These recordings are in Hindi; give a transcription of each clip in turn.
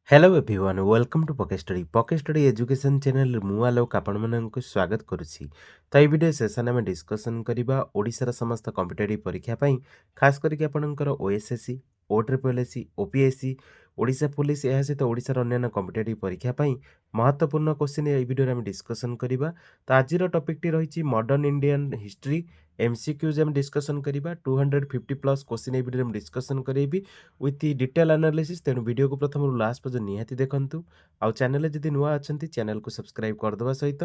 Hello everyone welcome to pocket study education channel मु आलोक आपण मानक स्वागत करुछि। तो ये वीडियो सेशन में डिस्कशन करबा ओडिसा रा समस्त कॉम्पिटिटिव परीक्षा पई खास करके आपनकर ओएसएससी ओट्रिपलएससी ओपीएससी ओडिशा पुलिस यह सहित ओडिसा रा अन्य कॉम्पिटिटिव परीक्षा पई महत्वपूर्ण क्वेश्चन ये वीडियो में डिस्कशन करबा। तो आज टॉपिक टी रही मॉडर्न इंडियन हिस्ट्री MCQs हम डिस्कशन करबा 250 प्लस क्वेश्चन ये वीडियो में डिस्कशन करेबी विथ डिटेल एनालिसिस। तेणु वीडियो को प्रथम लास्ट पर्यंत निहाती देखंतु। आउ चैनल जदि नुआ अछंती चैनल को सब्सक्राइब करदवा सहित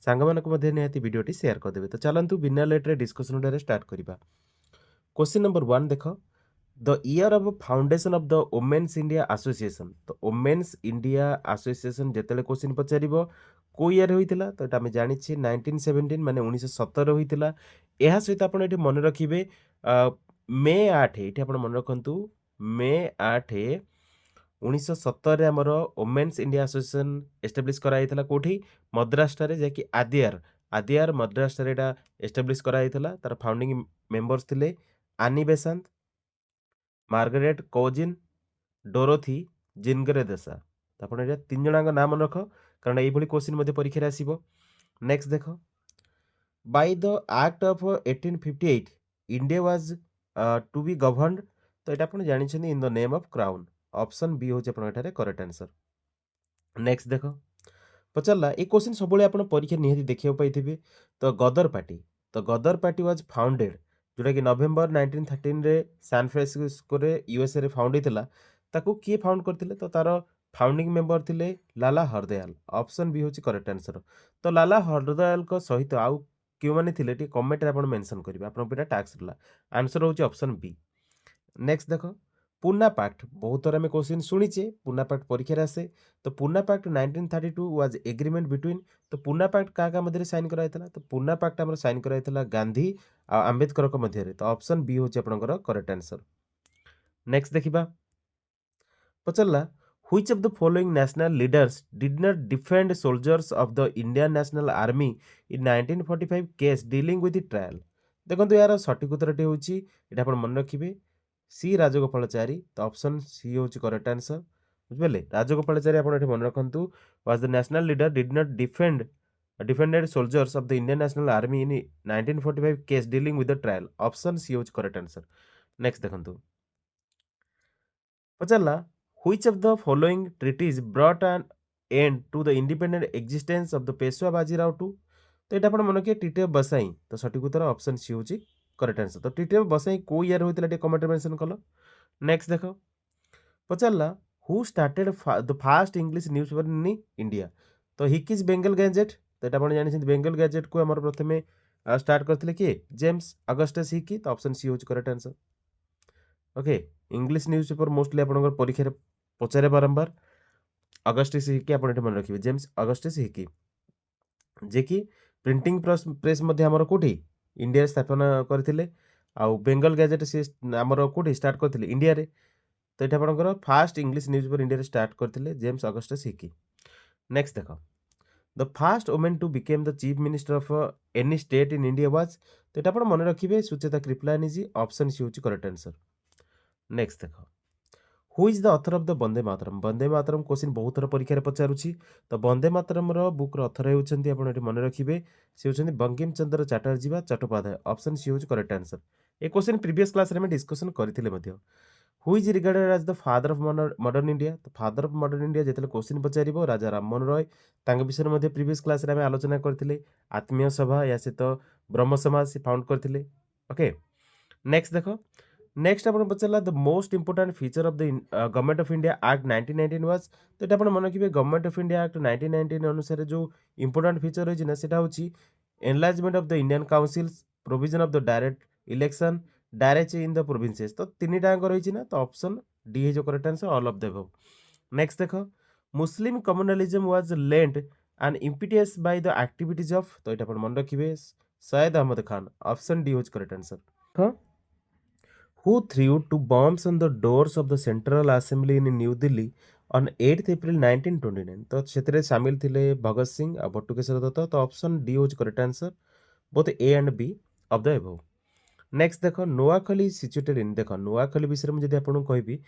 सांग मानक मध्ये निहाती वीडियोटी शेयर करदेबे। तो चलंतु बिना लेट रे डिस्कशन डायरेक्ट स्टार्ट करबा। क्वेश्चन नंबर 1 देखो, the year of foundation of the women's India association. तो वुमेन्स इंडिया एसोसिएशन जेतेले क्वेश्चन पचारिबो को ईयर होइतिला, तो एटा हम जानि छी 1917 माने 1917 होइतिला। एहा सहित आपण एठी मन रखिबे मे 8 एठी आपण मन रखंतु मे 8 1917 रे हमर वुमेन्स इंडिया एसोसिएशन एस्टाब्लिश कराइथिला कोठी मद्रास रे, जे कि आदियार मद्रास रे एटा एस्टाब्लिश कराइथिला। तार फाउंडिंग मेंबर्स थिले आनी बेसांत, मार्गरेट कोजिन, डोरोथी जिनगरे देसा। तो आपण एटा तीन जणांक नाम मन रख, कारण एई भली क्वेश्चन मध्ये परीक्षा रे आसीबो। नेक्स्ट देखो, by the act of 1858 India was to be governed. तो एटा आपण जानि छथि in the name of crown. Option B होचे आपण एटारे करेक्ट आंसर। नेक्स्ट देखो, पचारला ए क्वेश्चन सबले आपण परीक्षा निहाती देखियो पाइथिबे। तो गदर पार्टी, तो गदर पार्टी वाज फाउंडेड जोटा कि नवेम्बर 1913 रे सैन फ्रांसिस्को रे यूएसए रे फाउंड हेतिला। ताकू किए फाउंड करथिले, तो तार फाउंडिंग मेंबर थिले लाला हरदयाल। ऑप्शन बी होची करेक्ट आंसर। तो लाला हरदयाल को सहित आउ क्यों माने थिले टी कमेंट रे आपण मेंशन करिवे, आपण पेटा टास्क रला। आंसर होची ऑप्शन बी। नेक्स्ट देखो, पूना पैक्ट बहुत थोड़ा में क्वेश्चन शुणीचे, पूना पैक्ट परीक्षा आसे। तो Poona pact 1932 was agreement between. तो पूना पैक्ट का मध्य साइन कराइथला, तो पूना पैक्ट हमर साइन कराइथला गांधी आ आंबेडकर को मध्य रे। तो ऑप्शन बी होची आपनकर करेक्ट आंसर। नेक्स्ट देखिबा, पचला which of the following national leaders did not defend soldiers of the Indian National Army in 1945 case dealing with trial. देखंतु यार सठिक उत्तरटी होची एटा आपण मन रखिबे सी राजगोपालाचारी। तो ऑप्शन सी होची करेक्ट आंसर। बुझबेले राजगोपालाचारी आपण एठी मन रखंतु was the national leader did not defended soldiers of the Indian National Army in 1945 case dealing with the trial. Option C होची करेक्ट आंसर। नेक्स्ट देखंतु, पचारला which of the following treaties brought an end to the independent existence of the Peshwa Bajirao two. तो एटा आपण मन के ट्रीटी ऑफ बसाई। तो सठिक उत्तर ऑप्शन सी होची करेक्ट आंसर। तो ट्रीटी ऑफ बसाई को ईयर होइतिला टे कमेंट मेंशन कलो। नेक्स्ट देखो, पचारला who started the first English newspaper in India. तो हिकिज बेंगल गैजेट। तो एटा आपण जानि छथि बेंगल गैजेट को हमर प्रथमे स्टार्ट करथिले के जेम्स अगस्टस हिकी। तो ऑप्शन सी होची correct answer. Okay, English newspaper mostly आपनकर परीक्षा रे पचारे बारंबार। अगस्टस हिकी आपण एठी मन रखिबे, जेम्स अगस्टस हिकी, जे कि प्रिंटिंग प्रेस मध्ये हमर कोठी इंडिया स्थापना करथिले। आ बेंगल गैजेट से हमर कोठी स्टार्ट करथिले इंडिया रे। तो एटा आपनकर फास्ट इंग्लिश न्यूज़पेपर इंडिया रे स्टार्ट करथिले जेम्स अगस्टस हिकी। नेक्स्ट देखो, the first women to became the chief minister of any state in India was. तो एटा आपण मन रखिबे सुचेता कृपलानी जी। ऑप्शन सी होची करेक्ट आंसर। नेक्स्ट देखो, who is the author of the Vande Mataram. Vande Mataram question बहुत थर परीक्षा रे पचारुछि। तो वंदे मातरम रो बुक रो ऑथर हेउछन्ती आपण एठी मन रखिबे से हेउछन्ती बंकिम चंद्र चटर्जी बा चट्टोपाध्याय। ऑप्शन सी होची करेक्ट आंसर। ए क्वेश्चन प्रीवियस क्लास रे हम डिस्कशन करथिले मध्य। Who is regarded as the father of modern India. तो फादर ऑफ मॉडर्न इंडिया जेतले क्वेश्चन पचारिबो राजा राममोहन रॉय। तांग विषय मध्ये प्रीवियस क्लास रे हम आलोचना करथिले। आत्मीय सभा या सहित ब्रह्म समाज से फाउंड करथिले। ओके, नेक्स्ट देखो, नेक्स्ट आपण पचारला the most important feature of the government of India act 1919 was. तो एटा आपण मन रखिबे गवर्नमेंट ऑफ इंडिया एक्ट 1919 अनुसार जो इंपोर्टेंट फीचर होची ना सेटा होची enlargement of the Indian councils, provision of the direct election, direct in the provinces. तो तीनटा अंक रहिछि ना। तो ऑप्शन डी है जो correct answer all of the above. Next देखो, Muslim communalism was lent and impetus by the activities of. तो एटा आपण मन रखिबे सैयद अहमद खान। ऑप्शन डी होची correct answer. Who threw two bombs on the doors of the Central Assembly in New Delhi on 8th April 1929। तो क्षेत्र शामिल थिले भगत सिंह और बटुकेश्वर दत्त। तो ऑप्शन डी होच correct answer, both A and B of the above. Next देखो, नोआखली सिचुएटेड इन। देखो नोआखली विषय में जदि आपन कहबी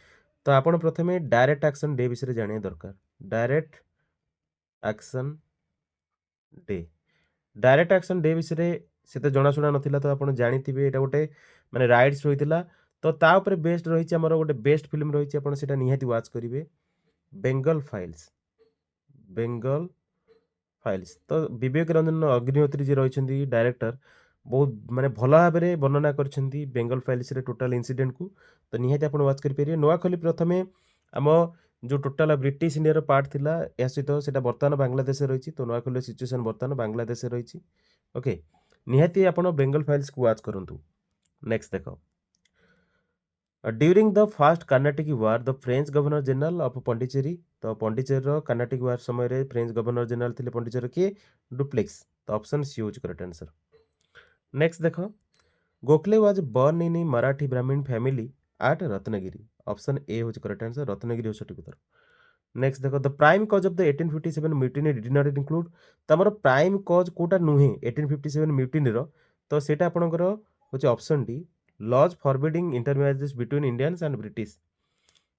तो आपण प्रथमे डायरेक्ट एक्शन डे विषय जानिया दरकार। Direct action day direct action day विषय से तो जनाशुना नथिला तो आपण जानिथिबे एटा गोटे माने राइट्स होइतिला। तो ता ऊपर बेस्ड रहिछि हमर गोटे बेस्ट फिल्म रहिछि आपण सेटा निहाती वाच करिवे बेंगल फाइल्स। बेंगल फाइल्स तो विवेक रंजन अग्निहोत्री जे रहिछन्ती डायरेक्टर बहुत माने भल भाबरे वर्णना करछन्ती बेंगल फाइल्स रे टोटल इंसिडेंट को। तो निहाती आपण वाच करि परिवे। नोआखली प्रथमे आम जो टोटल ब्रिटिश इंडिया रो पार्ट थिला या सहित सेटा वर्तमान बांग्लादेश रे रहिछि। तो नोआखली सिचुएशन वर्तमान बांग्लादेश रे रहिछि। ओके निहाती आपण बेंगल फाइल्स को वाच करंतु। नेक्स्ट देखो during the first Carnatic war the French governor general of Pondicherry. तो पॉन्डिचेरी कर्नाटिक वार समय रे फ्रेंच गवर्नर जनरल थिले पॉन्डिचेरी के डुप्लेक्स। तो ऑप्शन सी होज करेक्ट आंसर। नेक्स्ट देखो Gokhale was born in Marathi Brahmin family at Ratnagiri. Option A hose correct answer Ratnagiri सठिक उत्तर। नेक्स्ट देखो the prime cause of the 1857 mutiny did not include. तमरो प्राइम कॉज कोटा नुहे 1857 म्यूटिनी रो। तो सेटा आपनकर होचे option D laws forbidding intermarriages between Indians and British.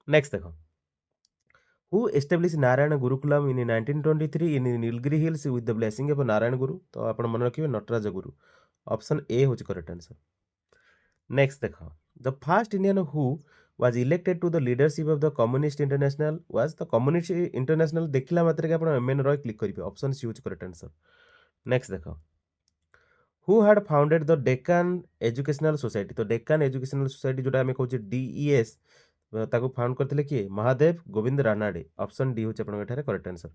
Next देखो who establish Narayan Gurukulam in 1923 in Nilgiri hills with the blessing of Narayan गुरु। तो आपण मन रखिबे नटराज गुरु। ऑप्शन ए होचे करेक्ट आंसर। नेक्स्ट देखो the first Indian who was elected to the leadership of the communist international was the communist international। देखिला मात्र के आपण एमएन रॉय क्लिक करिवे। ऑप्शन सी होचे करेक्ट आंसर। नेक्स्ट देखो who had founded the Deccan educational society. तो डेक्कन एजुकेशनल सोसाइटी जोटा हमें कहूचे डीईएस ताको फाउंड करथिले किए महादेव गोविंद रानाडे। ऑप्शन डी होचे आपण एठारे करेक्ट आंसर।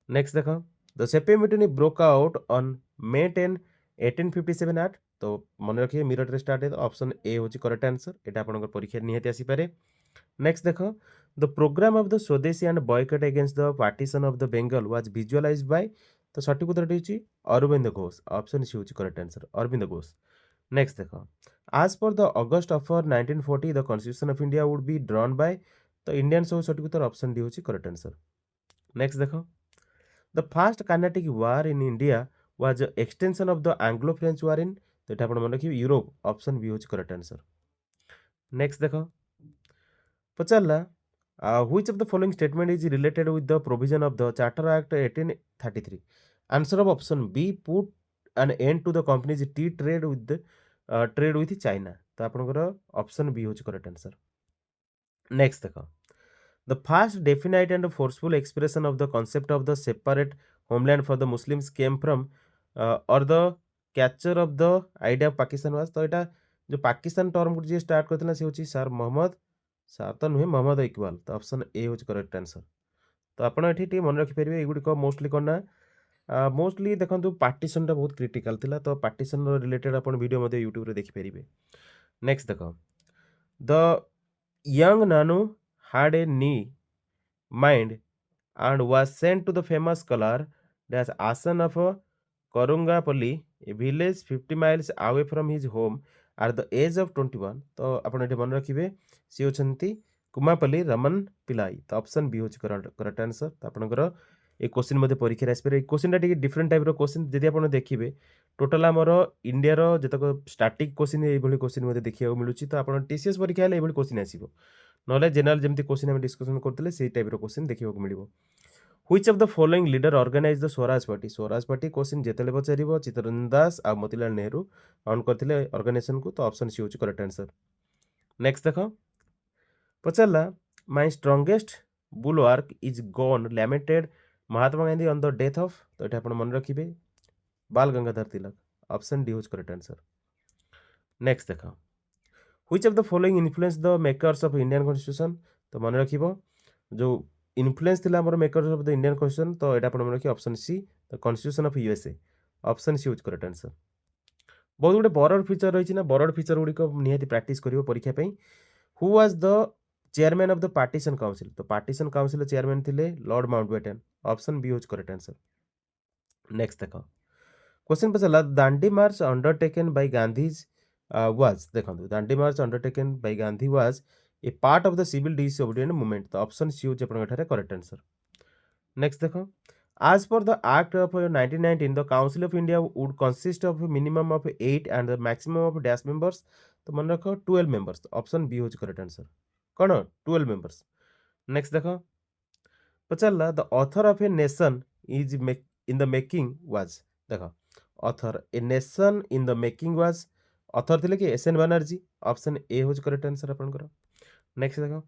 नेक्स्ट देखो the sepoy mutiny broke out on May 10 1857 at. तो मन रखिए मीरठ रे स्टार्ट है। ऑप्शन ए होची करेक्ट आंसर। एटा आपनकर परीक्षा निहाती आसी पारे। नेक्स्ट देखो the programme of the Swadeshi and boycott against the partition of the Bengal was visualised by. तो सठिक उत्तर होची अरविंद घोष। ऑप्शन सी होची correct answer Arvind Ghosh. Next देखो as per the August offer 1940 the constitution of India would be drawn by. तो इंडियन सो सठिक उत्तर ऑप्शन डी होची करेक्ट आंसर। नेक्स्ट देखो the first Carnatic war in India was extension of the Anglo French war in. तो एटा आपण मन रखिबे यूरोप। ऑप्शन बी होची करेक्ट आंसर। नेक्स्ट देखो पचारला which of the following statement is related with the provision of the Charter Act 1833। Answer of option B put an end to the company's tea trade with China. तो आपनकर ऑप्शन बी होची करेक्ट आंसर। नेक्स्ट देखो the first definite and forceful expression of the concept of the separate homeland for the Muslims came from और the creator of the idea of Pakistan was. तो एटा जो पाकिस्तान टर्म को जे स्टार्ट करथिला से होची सर मोहम्मद सर तो नुहे मोहम्मद इकबाल। तो ऑप्शन ए होची करेक्ट आंसर। तो आपण एठी टी मन रखि परिबे एगुडी को मोस्टली कोना मोस्टली देखंतु पार्टीशन टा बहुत क्रिटिकल थिला। तो पार्टीशन रिलेटेड आपण वीडियो मध्ये YouTube रे देखि परिबे। नेक्स्ट देखो the young Nanu had a knee mind and was sent to the famous scholar dash Asan of Korungapalli, a village 50 miles away from his home at the age of 21। तो आपण एठी मन रखिबे सी होछंती कुमापल्ली रमन पिलाई। तो ऑप्शन बी होछ करेक्ट आंसर। तो आपनकर ए क्वेश्चन मध्ये परीक्षा आसी पारे। ए क्वेश्चन टा टिके डिफरेंट टाइप रो क्वेश्चन जदि आपण देखिबे टोटल हमर इंडिया रो जतक स्टैटिक क्वेश्चन ए भली क्वेश्चन मध्ये देखिया मिलुची। तो आपण टीसीएस परीक्षा हेले ए भली क्वेश्चन आसीबो नले जनरल जेमती क्वेश्चन हम डिस्कशन करथिले सेही टाइप रो क्वेश्चन देखिबो मिलिबो। Which of the following leader organize the Swaraj Party. Swaraj Party question जेतेले पचारिबो चित्तरंजन दास आ मोतीलाल नेहरू फाउंड करथिले ऑर्गेनाइजेशन को। तो ऑप्शन सी होची करेक्ट आंसर। नेक्स्ट देखो पचारला my strongest bulwark is gone lamented Mahatma Gandhi on the death of. तो एटा आपण मन रखिबे बाल गंगाधर तिलक। ऑप्शन डी होची करेक्ट आंसर। नेक्स्ट देखो which of the following influence the makers of Indian constitution. तो मन रखिबो जो इन्फ्लुएंस थिला हमर makers of the Indian constitution. तो एटा आपण मन रखि option C the constitution of USA. Option C होची करेक्ट आंसर। बहुत गुटे बरड फीचर रहिछि ना बरड फीचर गुडी को निहाती प्रैक्टिस करिवो परीक्षा पई। Who was the chairman of the partition council. तो पार्टीशन काउंसिल चेयरमैन थिले लॉर्ड माउंटबेटन। ऑप्शन बी होची करेक्ट आंसर। नेक्स्ट देखो क्वेश्चन पचला Dandi march undertaken by Gandhiji was देखो Dandi march undertaken by Gandhi was a part of the civil disobedient movement. तो ऑप्शन सी होचे आपण एठारे करेक्ट आंसर। नेक्स्ट देखो as per the act of 1919 the council of india would consist of a minimum of 8 and the maximum of dash members। तो मन रखो 12 members। ऑप्शन बी होचे करेक्ट आंसर। कौन 12 मेंबर्स। नेक्स्ट देखो पचारा the author of a nation is in the making was देखो author a nation in the making was author थे कि S N Banerjee option A हूँ करेक्ट आंसर आपनकर। नेक्स्ट देखो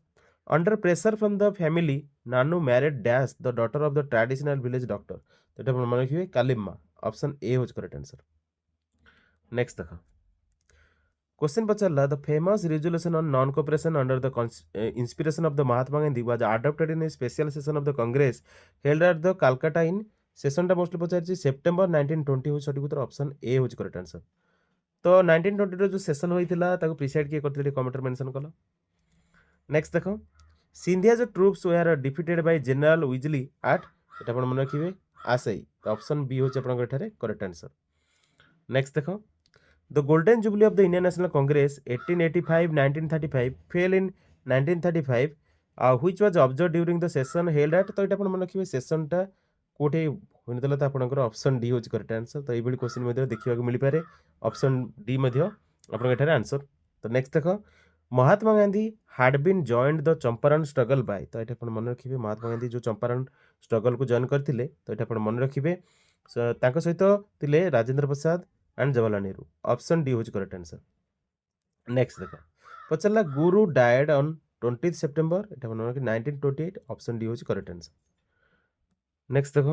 under pressure from the family Nanu married dash the daughter of the traditional village doctor तो ये मन रखिए कालिम्मा ऑप्शन ए हूँ करेक्ट आंसर। नेक्स्ट देखो क्वेश्चन पचारा the famous resolution on non cooperation under the inspiration of the Mahatma Gandhi was adopted in a special session of the Congress held at the Calcutta in सेशनटा मोस्टली पचार सेप्टेम्बर 1920 हूँ सठिक उत्तर ऑप्शन ए हूँ करेक्ट आंसर। तो 1920 जो सेशन होता है प्रिसाइड किए करते कमेंटर मेंशन कल। नेक्स्ट देख सिंधिया जो troops were defeated by general Wellesley at ये मन रखिए आसई तो ऑप्शन बी हूँ करेक्ट आंसर। नेक्स्ट देख the golden jubilee of the Indian national Congress 1885-1935 fell in 1935 which was observe during the session held at तो ये मन रखिए सेशनटा कोठे होता तो आपंकर ऑप्शन डी हूँ करेक्ट आंसर। तो ये क्वेश्चन देखा मिल पारे ऑप्शन डी आपंकर आंसर। तो नेक्स्ट देख Mahatma Gandhi had been joined the Champaran struggle by तो ये मन रखिए महात्मा गांधी जो चंपारण स्ट्रगल को जॉइन करते तो ये मन रखिए सहित थे Rajendra Prasad and Jawaharlal Nehru option D हूँ करेक्ट आंसर। नेक्स्ट देख पचारा गुरु डायड ऑन 20 सेप्टेम्बर ये मन रखिए 1928 ऑप्शन डी हूँ करेक्ट आंसर। नेक्स्ट देख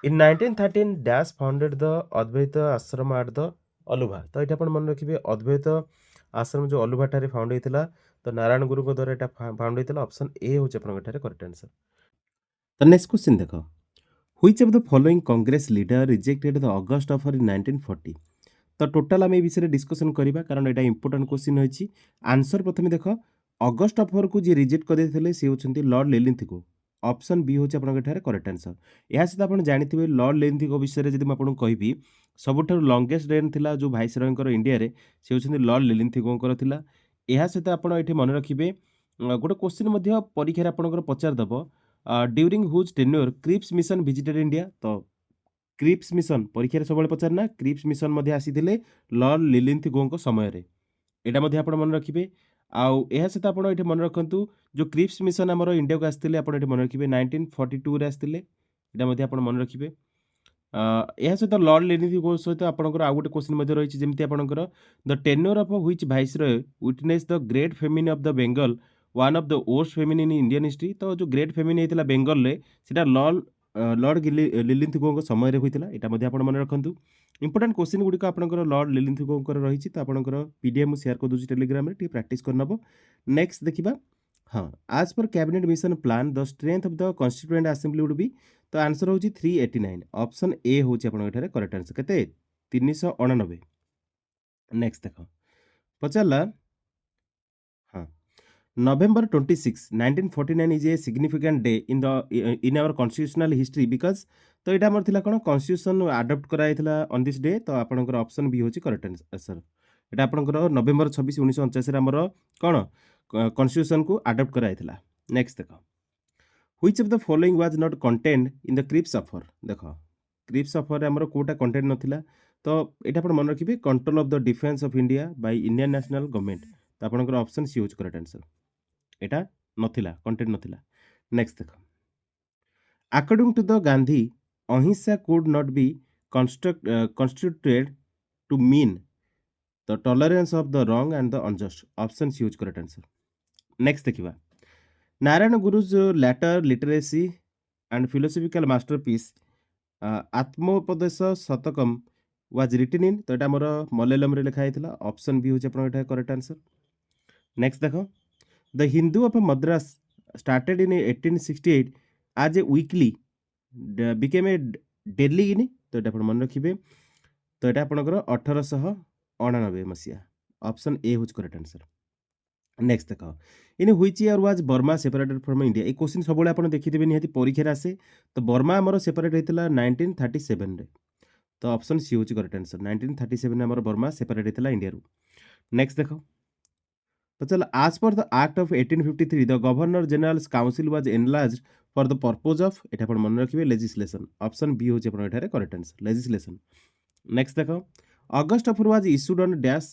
इन 1913 डैश फाउंडेड द अद्वैत आश्रम एट द अलुभा तो ये मन रखिए अद्वैत आश्रम जो अलुभाठारे फाउंड होता तो नारायण गुरु द्वारा यहाँ फाउंड होता ऑप्शन ए हूँ आपंकर करेक्ट आंसर। तो नेक्स्ट क्वेश्चन देख which of the following Congress leader rejected the August offer in 1940 तो टोटाल आम ए विषय डिस्कसन करवा कारण यहाँ इंपोर्टाट क्वेश्चन रही आंसर प्रथम देख अगस्ट ऑफर को जी रिजेक्ट करते सी होती लॉर्ड लेलिंथगो ऑप्शन बी हूँ आपंकर करेक्ट आंसर। यह सहित आप जानते लॉर्ड लेलिंथगो विषय में आपको कहि सबुठ लंगेस्ट रेन थिला जो भाइस रॉयर इंडिया रे से होती लॉर्ड लेलिंथगोंकर थिला। यह सहित आपड़ ये मन रखिए गोटे क्वेश्चन परीक्षा आपंकर पचारदेव during whose tenure Cripps mission visited India तो क्रिप्स मिशन परीक्षा सब पचारना क्रिप्स मिशन आसी लॉर्ड लेलिंथगों समय यहाँ आप मन रखिए आउ यह सहित आप मन रखु जो क्रिप्स मिशन आम इंडिया को आसते आप मन रखिए 1942 आसते यहाँ आप मन रखिए यह सहित लॉर्ड लेलिंथगो सहित आपंकर आउ गोटे क्वेश्चन रही जमी आपंकर the tenure of which viceroy witness the great famine of the Bengal one of the worst famine in Indian history तो जो ग्रेट फेमिन होता बेंगल में से लॉर्ड लेलिंथगो समय होता यहाँ आप मन रखु। इंपोर्टाट क्वेश्चन गुड़िक आपंकर लॉर्ड लेलिंथगोंकर रही तो आपंकर पीडीएफ मुझे शेयर करदे टेलीग्राम रे प्रैक्टिस करनब। नेक्स्ट देखिबा हाँ आज पर cabinet mission plan the strength of the constituent assembly would be तो आंसर होची 389 ऑप्शन ए होची आपनकर करेक्ट आंसर केते 389। नेक्स्ट देखो पचारला हाँ November 26, 1949 is a significant day in our constitutional history because तो यहाँ आमर थिला कौन कन्स्टिट्यूशन आडप्ट कराइला ऑन दिस डे तो आपनकर ऑप्शन बी होची करेक्ट आंसर। यहाँ आपनकर नवेम्बर 26 1949 आमर कौन कन्स्टिट्यूशन को आडप्ट कराइला। नेक्स्ट देख which of the following was not contained in the Cripps offer देख क्रिप्स ऑफर आमर कोटा कंटेन्ट नथिला तो यहाँ आप मन रखिए control of the defence of India by Indian national government तो आपनकर ऑप्शन सी होची करेक्ट आंसर एटा नथिला कंटेंट नथिला। नेक्स्ट देख according to the Gandhi ahimsa could not be constituted to mean the tolerance of the wrong and the unjust option C use correct answer. Next देखिबा Narayan Guru's later literacy and philosophical masterpiece Atmopadesha Shatakam was written in तो यहाँ आमर मलयालम रे लिखा होता ऑप्शन बी हूँ करेक्ट आंसर। नेक्स्ट देख The Hindu of Madras started in 1868 as a weekly became a daily in तो ये मन रखिए तो ये आपंकर 1899 मसीहा ऑप्शन ए हूँ करेक्ट आंसर। नेक्स्ट देख इन which year was Burma separated from India ये क्वेश्चन सब आप देखिए निहाती परीक्षा आसे तो बर्मा आमर सेपरेट होता 1937 रे तो ऑप्शन सी हूँ करेक्ट आंसर 1937 आमर बर्मा सेपरेट होता इंडिया रू। नेक्स्ट देख तो चल आज per the act of 1853 the governor general council was enlarged for the purpose of एटा अपन मन रखिए लेजिस्लेशन ऑप्शन बी होचे अपन एठारे करेक्ट आंसर लेजिस्लेशन। नेक्स्ट देखो August offer was issued on dash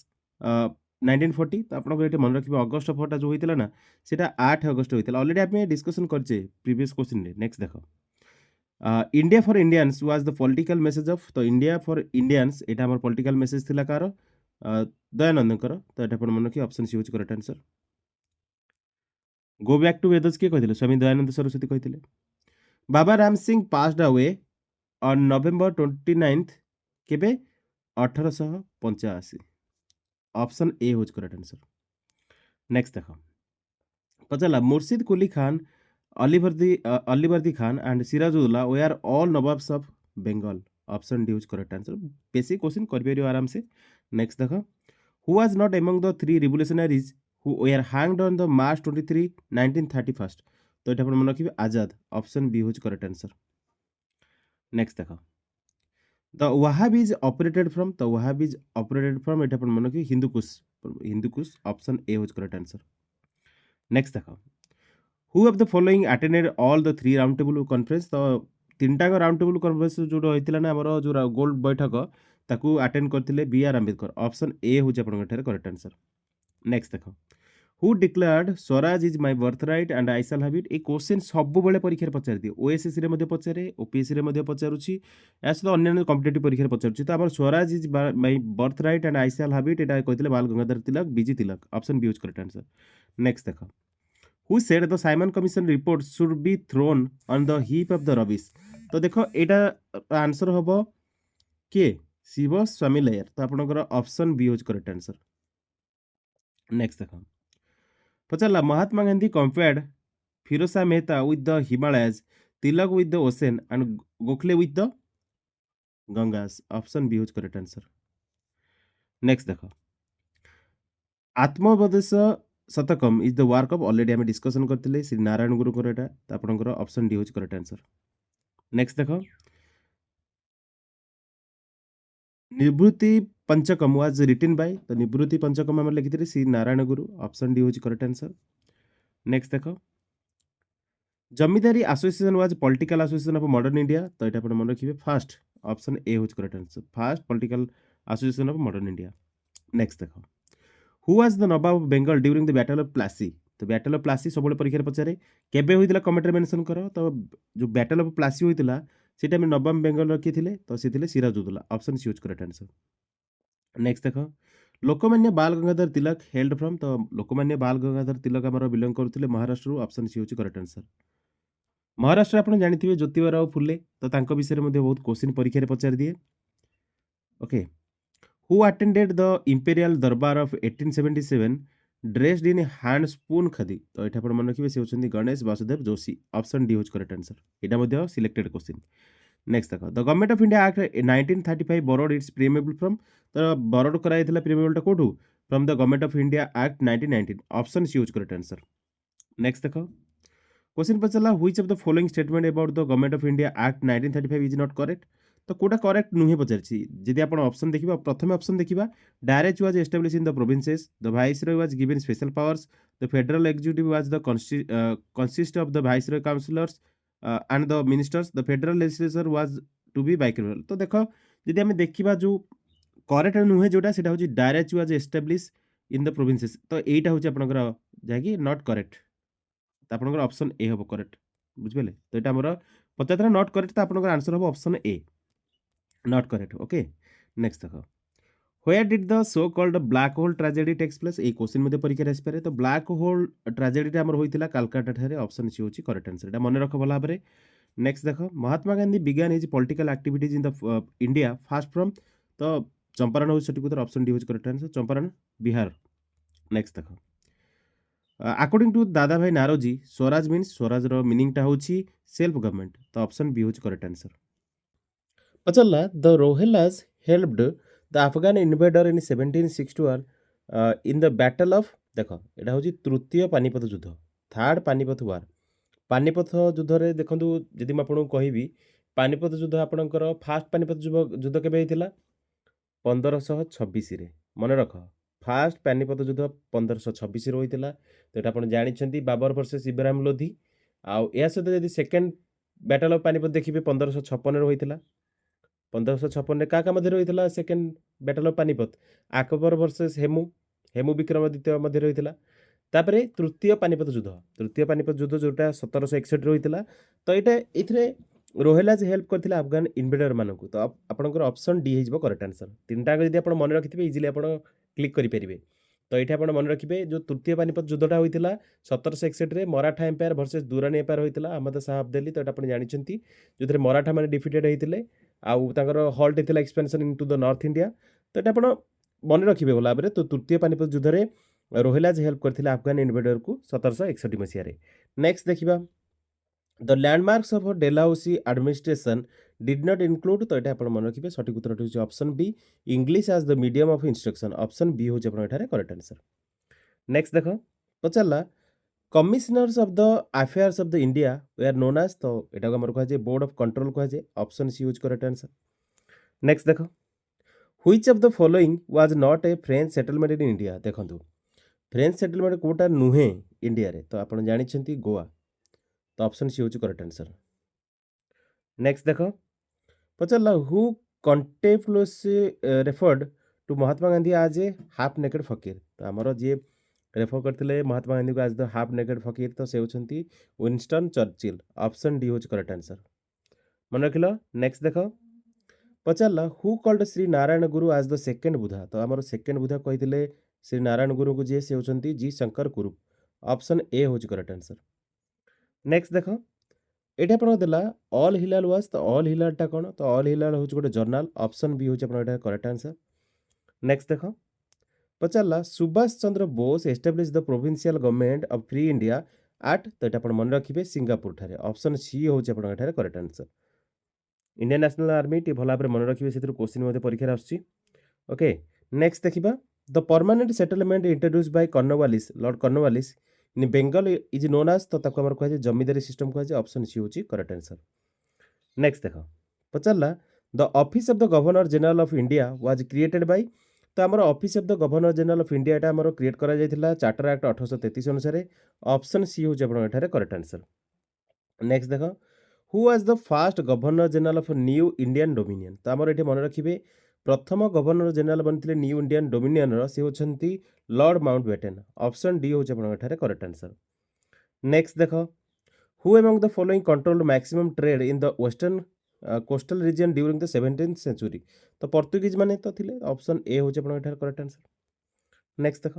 1940 ତ ଆପଣଙ୍କର ଏଠି ମନେ ରଖିବେ ଅଗଷ୍ଟ 4 ଟା ଯୋଉ ହେଇଥିଲା ନା ସେଟା 8 ଅଗଷ୍ଟ ହେଇଥିଲା। ଅଲରେଡି ଆମେ डिस्कशन କରିଛେ प्रीवियस क्वेश्चन ରେ। नेक्स्ट ଦେଖ India for Indians was the political message of तो इंडिया फॉर इंडियंस एटा हमर पॉलिटिकल मेसेज थिला कार दयानंदकर तो एटा अपन मन रखी ऑप्शन सी होची correct answer. Go back to Vedas के कहिथिले स्वामी दयानंद सरस्वती कहिथिले। Baba Ram Singh passed away on November 29th केबे 1885 ऑप्शन ए होची करेक्ट आंसर। नेक्स्ट देखो पचला Murshid Quli Khan Alivardi Khan and Sirajuddaula were all nawabs of Bengal option D is correct answer. Basic question कर परियो आराम से। नेक्स्ट देखो who was not among the three revolutionaries who were hanged on the March 23 1931 तो एटा अपन मन रखिबे Azad option B is correct answer. Next देखो the Wahhabis operated from the Wahhabis operated from एटा अपन मन रखिबे Hindu Kush option A is correct answer. Next देखो who of the following attended all the three round table conference तो तीनटा राउंड टेबल कॉन्फ्रेंस जो होइतिला ना हमर जो गोल्ड बैठक ताकू अटेंड करथिले B R Ambedkar option A होचे आपन ठेरे करेक्ट आंसर। नेक्स्ट देखो who declared Swaraj is my birthright and I shall have it ए क्वेश्चन सब बेले परीक्षा रे पचारि दिए ओएसएससी रे मध्ये पचारे ओपीएससी रे मध्ये पचारुची या सहित अन्य कॉम्पिटिटिव परीक्षा रे पचारुची तो हमर swaraj is my birthright and I shall have it एटा कहितले Bal Gangadhar Tilak B G Tilak option B is correct answer. Next देखो who said the Simon commission report should be thrown on the heap of the rubbish तो देखो एटा आंसर हबो के शिव स्वामी लेयर तो आपनकर option B is correct answer. Next देखो पचारला Mahatma Gandhi compared Firoza Mehta with the Himalayas Tilak with the ocean and Gokhale with the Gangas option B is correct answer. Next देखो Atmopadesa Satakam is the work of already हमें डिस्कशन करते श्री नारायण गुरु को एटा तो आपनकर option D is correct answer. Next देखो निवृत्ति पंचकम वाज रिटन बाय तो निवृत्ति पंचकम हम लिखिथिले Shri Narayana Guru option D is correct answer. Next देखो Zamindari association was political association of modern India तो एटा अपन मन रखिबे first option A is correct answer first political association of modern India. Next देखो who was the nawab of Bengal during the battle of Plassey तो बैटल ऑफ प्लासी सब परीक्षा रे पचारे केबे होइतिला कमेंट रे मेंशन करो तो जो बैटल ऑफ प्लासी होइतिला सेटा में नवाब बेंगल रखी थिले तो से थिले Sirajuddaula option C is correct answer. Next देखो लोकमान्य बाल गंगाधर तिलक हेल्ड फ्रॉम तो लोकमान्य बाल गंगाधर तिलक हमर बिलोंग करथिले Maharashtra option C is correct answer. Maharashtra आपण जानिथिबे ज्योतिबा राव फुले तो तांको विषय रे मध्ये बहुत क्वेश्चन परीक्षा रे पचार दिए। Okay who attended the imperial durbar of 1877 dressed in hand spun khadi तो एटा आपण मन रखिबे से होचंदी Ganesh Vasudev Joshi option D is correct answer एटा मध्ये सिलेक्टेड क्वेश्चन। नेक्स्ट देखो the government of India act 1935 borrowed its preamble from तो बोरोड कराइथिला प्रीमेबल टा कोठू from the government of India act 1919 option C is correct answer. Next देखो question पचला which of the following statement about the government of India act 1935 is not correct तो कोटा करेक्ट नुहे पचारछि जदि आपण ऑप्शन देखिबा प्रथम ऑप्शन देखिबा direct was establish in the provinces the viceroy was given special powers the federal executive was the consist of the viceroy councillors and the ministers the federal legislature was to be bicameral तो देखो जदि हमें देखिबा जो करेक्ट नुहे जोटा सेटा होची direct was establish in the provinces तो एटा होची आपनकर जाकी नॉट करेक्ट तो आपनकर ऑप्शन ए हबो करेक्ट बुझबेले तो एटा हमर पचातरा नॉट करेक्ट तो आपनकर आंसर हबो option A not correct. Okay next देखो where did the so called black hole tragedy takes place ए क्वेश्चन मध्ये परीक्षा रे आसपारे तो ब्लैक होल ट्रेजेडी हमर होइतिला कलकत्ता ठारे ऑप्शन सी होची करेक्ट आंसर एटा मन रख भला भाबरे। नेक्स्ट देखो Mahatma Gandhi began his political activities in the India first from तो चंपारण होची सटिक उत्तर ऑप्शन डी होची correct answer Champaran Bihar. Next देखो according to Dadabhai Naoroji swaraj means swaraj रो मीनिंग टा होची सेल्फ गवर्नमेंट तो ऑप्शन बी होची करेक्ट आंसर। पचल्ला the Rohillas helped the Afghan invader in 1761 in the battle of देखो एटा होची तृतीय पानीपत युद्ध थर्ड पानीपत वार पानीपत युद्ध रे देखंतु जदि म आपन कहिबी पानीपत युद्ध आपनकर फास्ट पानीपत युद्ध केबे हेतिला 1526 रे मन रख फास्ट पानीपत युद्ध 1526 रे होइतिला तो एटा आपन जानि छंती बाबर वर्सेस इब्राहिम लोधी आ या सहित जदि सेकंड बैटल ऑफ पानीपत देखिबे 1556 रे होइतिला 1556 रे का मध्य होइतिला second battle of Panipat Akbar versus Hemu Hemu Vikramaditya मध्य होता। तापर तृतीय पानिपत युद्ध जोटा 1761 होता। तो ये रोहेलाज हेल्प करथिला अफगान इन्वेडर मानकु। तो आपनकर ऑप्शन डी हो करेक्ट आंसर। तीनटा जदि आप मन रखिथे इजिली आप क्लिक करेंगे। तो ये आप मन रखिए जो तृतीय पानिपत युद्धटा होता 1761 रे Maratha empire versus Durrani empire होता अहमद शाह अब्दाली। तो आप जानते जो मराठा मैंने डिफिटेड होते आउर हल्ट होता expansion into the north India. तो ये आप मन रखिए भल भाव। तो तृतीय पानिपत युद्ध में रोहिलाज हेल्प करथिले अफगान इन्वेडर को 1761 मसीह। नेक्स्ट देखिबा the landmarks of Dalhousie administration did not include. तो ये आप मन रखिए सठिक उत्तर होची option B English as the medium of instruction. Option B होची आपन एठारे करेक्ट आंसर। नेक्स्ट देखो पचारला commissioners of the affairs of the India were known as. तो एटा हमर कह जे बोर्ड ऑफ कंट्रोल कह जे। ऑप्शन सी होची करेक्ट आंसर। नेक्स्ट देखो which of the following was not a French settlement in India. देखंतु फ्रेंच सेटलमेंट कोटा नुहे इंडिया रे। तो आपण जानिछंती गोवा। तो ऑप्शन सी होची करेक्ट आंसर। नेक्स्ट देखो पचारला who कंटेम्पलसली referred to Mahatma Gandhi आज ए हाफ नेकेड फकीर। तो आमर जी रेफर करते महात्मा गांधी को आज द हाफ नेकेड फकीर। तो से होती विंस्टन चर्चिल। ऑप्शन डी होची करेक्ट आंसर। मन रखिल। नेक्स्ट देख पचारला हु कॉल्ड श्री नारायण गुरु आज द सेकेंड बुधा। तो आमर सेकेंड बुधा कहते श्री नारायण गुरु को जी से होती जी शंकर कुरु। ऑप्शन ए होची करेक्ट आंसर। नेक्स्ट देख ये आप देला ऑल हिलाल वाज। तो ऑल हिलालटा कौन। तो ऑल हिलाल हूँ गोटे जर्नाल। ऑप्शन बी होची आपन करेक्ट आंसर। नेक्स्ट देख पचारला Subhash Chandra Bose establish the provincial government of free India at. तो ये आप मन रखिए सिंगापुर ठारे। ऑप्शन सी होची आपन correct answer. Indian National Army टी भल भाव मन रखिए से क्वेश्चन परीक्षा आसुची। ओके नेक्स्ट देखिबा the permanent settlement introduce by Cornwallis Lord Cornwallis in Bengal is known as. तो ताको हमर कहे जमींदारी सिस्टम कहे। ऑप्शन सी होची करेक्ट आंसर। नेक्स्ट देख पचारला the office of the governor general of India was created by. तो आमर office of the governor general of India आमर क्रिएट करा जायतिला चार्टर एक्ट 1833 अनुसार। ऑप्शन सी होची आपन एठारे करेक्ट आंसर। नेक्स्ट देख who was the first governor general of new Indian dominion. तो आमर ये मन रखिए प्रथम गवर्नर जनरल बनते न्यू इंडियन डोमिनियन से होती लॉर्ड माउंटबेटन। ऑप्शन डी होची आपन एठारे करेक्ट आंसर। नेक्स्ट देख who among the following controlled maximum trade in the western coastal region during the 17th century. तो पोर्तुगीज माने तो थिले। ऑप्शन ए होची आपन एठारे करेक्ट आंसर। नेक्स्ट देख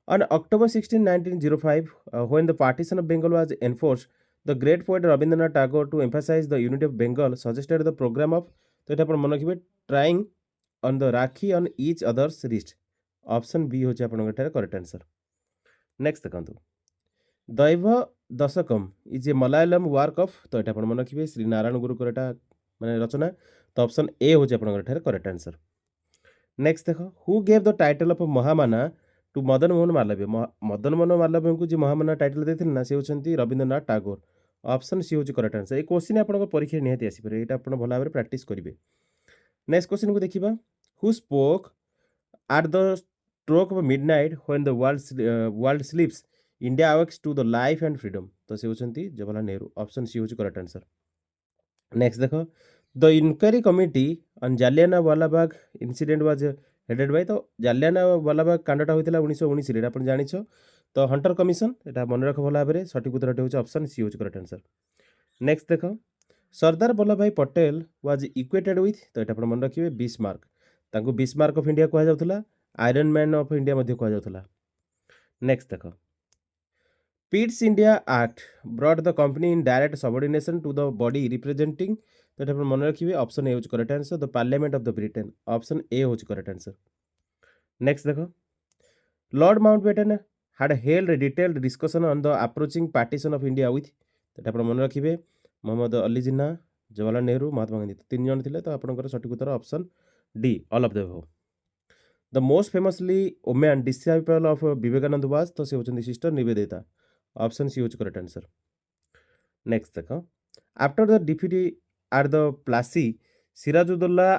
on October 16, 1905 when the partition of Bengal was enforced the great poet Rabindranath Tagore to emphasize the unity of Bengal suggested the program of। तो ये अपन मन रखिए trying on the rakhi on each others wrist. Option B होची आपन करेक्ट आंसर। नेक्स्ट देखंतु Daiva Dasakam is a Malayalam work of. तो ये अपन मन रखिए श्री नारायण गुरु कोटा माने रचना। तो ऑप्शन ए होची आपन करेक्ट आंसर। नेक्स्ट देख who gave the title of Mahamana to Madan Mohan Malaviya. Madan Mohan Malaviya को जी महामाना टाइटल देते ना से होती रविंद्रनाथ टागोर। ऑप्शन सी होची करेक्ट आंसर। ये क्वेश्चन आपन परीक्षा निहाती आसीपरे। एटा आपन भल भाव प्रैक्टिस करेंगे। नेक्स्ट क्वेश्चन को देखिबा who spoke at the stroke of midnight when the world sleeps India awakes to the life and freedom. तो से होती जवाहरलाल नेहरू। ऑप्शन सी होची करेक्ट आंसर। नेक्स्ट देख the inquiry committee on Jallianwala Bagh incident was headed by. तो जालियानवाला बाग कांडटा होता 1919 आप जान। तो हंटर कमिशन यहाँ मन रख भल भाव। सठिक उत्तर होची ऑप्शन सी होची करेक्ट आंसर। नेक्स्ट देख सरदार वल्लभ भाई पटेल वाज इक्वेटेड विथ। तो ये आप मन रखिए बिस्मार्क। तांको बिस्मार्क ऑफ इंडिया कहा जाउथला आयरन मैन ऑफ इंडिया मध्य कहा जाउथला। नेक्स्ट देख Pitt's India Act brought the company in direct subordination to the body representing। तो ये मन रखिए ऑप्शन ए होची correct answer the parliament of the Britain. Option A होची करेक्ट आंसर। नेक्स्ट देखो Lord Mountbatten had held a detailed discussion on the approaching partition of India with। तो ये आप मन रखिए मोहम्मद अली जिन्ना जवाहरलाल नेहरू महात्मा गांधी। तो तीन जन थे। तो आपंकर सठिक उत्तर option D all of the above. The most famously women disciple of Vivekananda was. तो से होती सिस्टर निवेदिता। ऑप्शन सी होची करेक्ट आंसर। नेक्स्ट देख after the defeat at the Plassey Sirajuddaula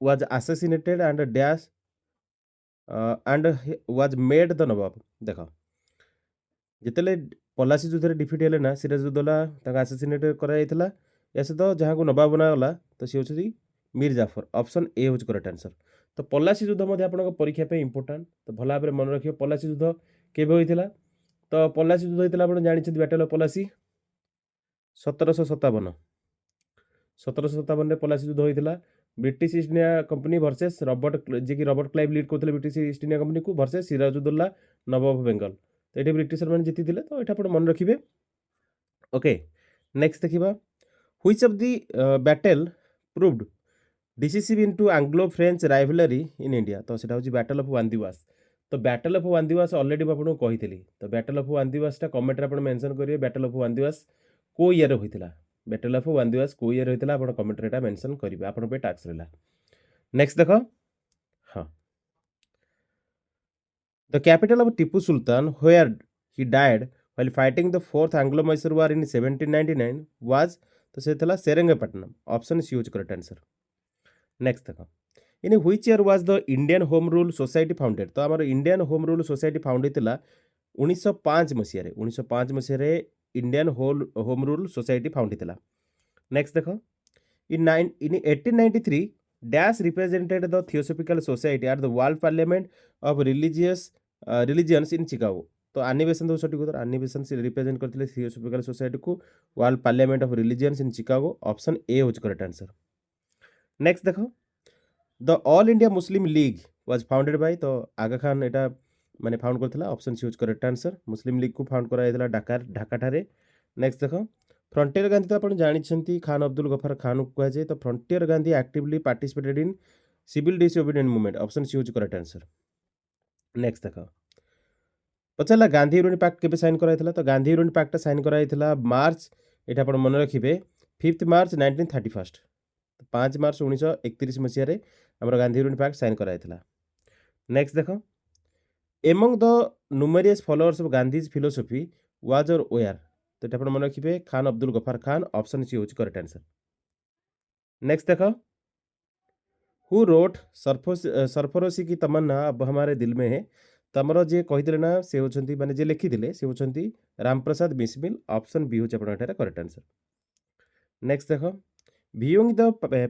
was assassinated and dash and was made the nawab. देख जितेले पलासी युद्ध डिफीट हेले ना सिराजुद्दौला आसासीनेट कराइला या सहित जहाँ को नवाब बनागला। तो सी होती मीर जाफर। ऑप्शन ए होची करेक्ट आंसर। तो पलासी युद्ध मध्य आपन परीक्षा पे इंपोर्टेंट तो भला भाबरे मन रखियो पलासी युद्ध केबे होइतिला तो पलासी युद्ध होइतिला आपन जानिछथि बैटल ऑफ पलासी 1757 1757 रे पलासी युद्ध होइतिला British East India company versus Robert जे कि रॉबर्ट क्लाइव लीड करथिले ब्रिटिश ईस्ट इंडिया कंपनी को वर्सेस सिराजुद्दौला नवाब ऑफ बेंगल तो एठी ब्रिटिशर माने जीतिथिले तो एठा आपन मन रखिबे ओके नेक्स्ट देखिबा which of the battle proved decisive into Anglo French rivalry in India तो सेटा होची बैटल ऑफ वांदिवास तो बैटल ऑफ वांदिवास ऑलरेडी मैं आपको कहितली तो बैटल ऑफ वांदिवास टा कमेंट रे आपण मेंशन करिवे बैटल ऑफ वांदिवास को ईयर होइतिला बैटल ऑफ वांदिवास को ईयर होइतिला आपण कमेंट रे टा मेंशन करिवे आपण पे टास्क रहला नेक्स्ट देखो हां the capital of Tipu Sultan where he died while fighting the fourth Anglo-Mysore war in 1799 was तो से थला Seringapatam option C use correct answer next देखो in which year was the Indian home rule society founded तो हमर Indian home rule society found होइतिला 1905 मसिया रे 1905 मसिया रे Indian home rule society found होइतिला नेक्स्ट देखो in 1893 dash represented the theosophical society at the world parliament of religions in Chicago तो एनिवेशन तो सटीक उत्तर एनिवेशन से रिप्रेजेंट करथिले थियोसॉफिकल सोसाइटी को world parliament of religions in Chicago option A hose correct answer next देखो the all India Muslim league was founded by तो आगा खान एटा माने फाउंड करथिला option C use correct answer Muslim league को फाउंड करा जायतिला ढाका ठारे नेक्स्ट देखो फ्रंटियर गांधी तो आपण जानिछंती खान अब्दुल गफार खान को कहे तो frontier Gandhi actively participated in civil disobedient movement option C use correct answer next देखो पचाला गांधी यूनियन पैक्ट केबे साइन कराइथिला तो गांधी यूनियन पैक्ट साइन कराइथिला मार्च एटा आपण मन रखिबे 5 मार्च 1931 5 मार्च 1931 मसिया रे हमर गांधी यूनियन पैक्ट साइन कराइथिला नेक्स्ट देखो among the numerous followers of Gandhi's philosophy was or were तो एटा आपण मन रखिबे खान अब्दुल गफार खान ऑप्शन सी होच करेक्ट आंसर नेक्स्ट देखो हु रोट सरफरोशी की तमन्ना अब हमारे दिल में है तमरो जे कहिथिले ना से होचंती माने जे लिखिथिले से होचंती राम प्रसाद बिस्मिल ऑप्शन बी होच आपण एटा करेक्ट आंसर नेक्स्ट देखो viewing the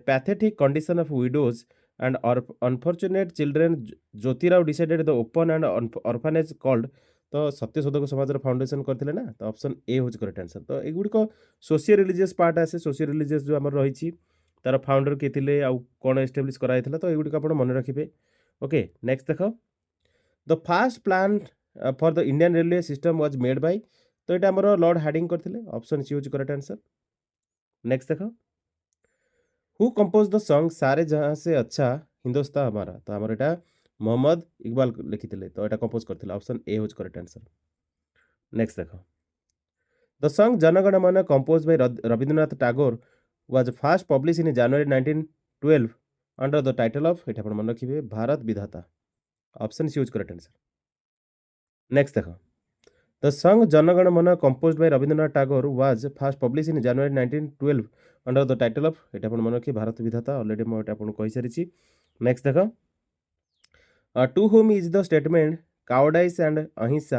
pathetic condition of widows and unfortunate children Jyotirao decided the open and orphanage called तो सत्यशोधक समाज फाउंडेशन करथिले ना तो ऑप्शन ए होच करेक्ट आंसर तो एगुडी को सोशियो रिलीजियस पार्ट आसे सोशियो रिलीजियस जो हमर रहिछि तार फाउंडर के थिले आ कोन एस्टैब्लिश कराइथिला तो एगुडी को आपण मन रखिबे ओके नेक्स्ट देखो the fast plan for the Indian railway system was made by तो एटा हमर लॉर्ड हार्डिंग करथिले ऑप्शन सी होच करेक्ट आंसर नेक्स्ट देखो हु कंपोज द सॉन्ग सारे जहां से अच्छा हिंदुस्तान हमारा तो हमर एटा मोहम्मद इकबाल लिखिथिले तो एटा कंपोज करथिले option A hose correct answer next देखो the song Jana Gana Mana compose by Rabindranath Tagore was first publish in January 1912 under the title of एटा अपन मन रखिबे भारत विधाता ऑप्शन सी होज करेक्ट आंसर नेक्स्ट देखो the song Jana Gana Mana composed by Rabindranath Tagore was first publish in January 1912 under the title of एटा अपन मन रखिबे भारत विधाता ऑलरेडी मैं एटा अपन कहि सारिछि नेक्स्ट देखो to whom is the statement cowardice and ahimsa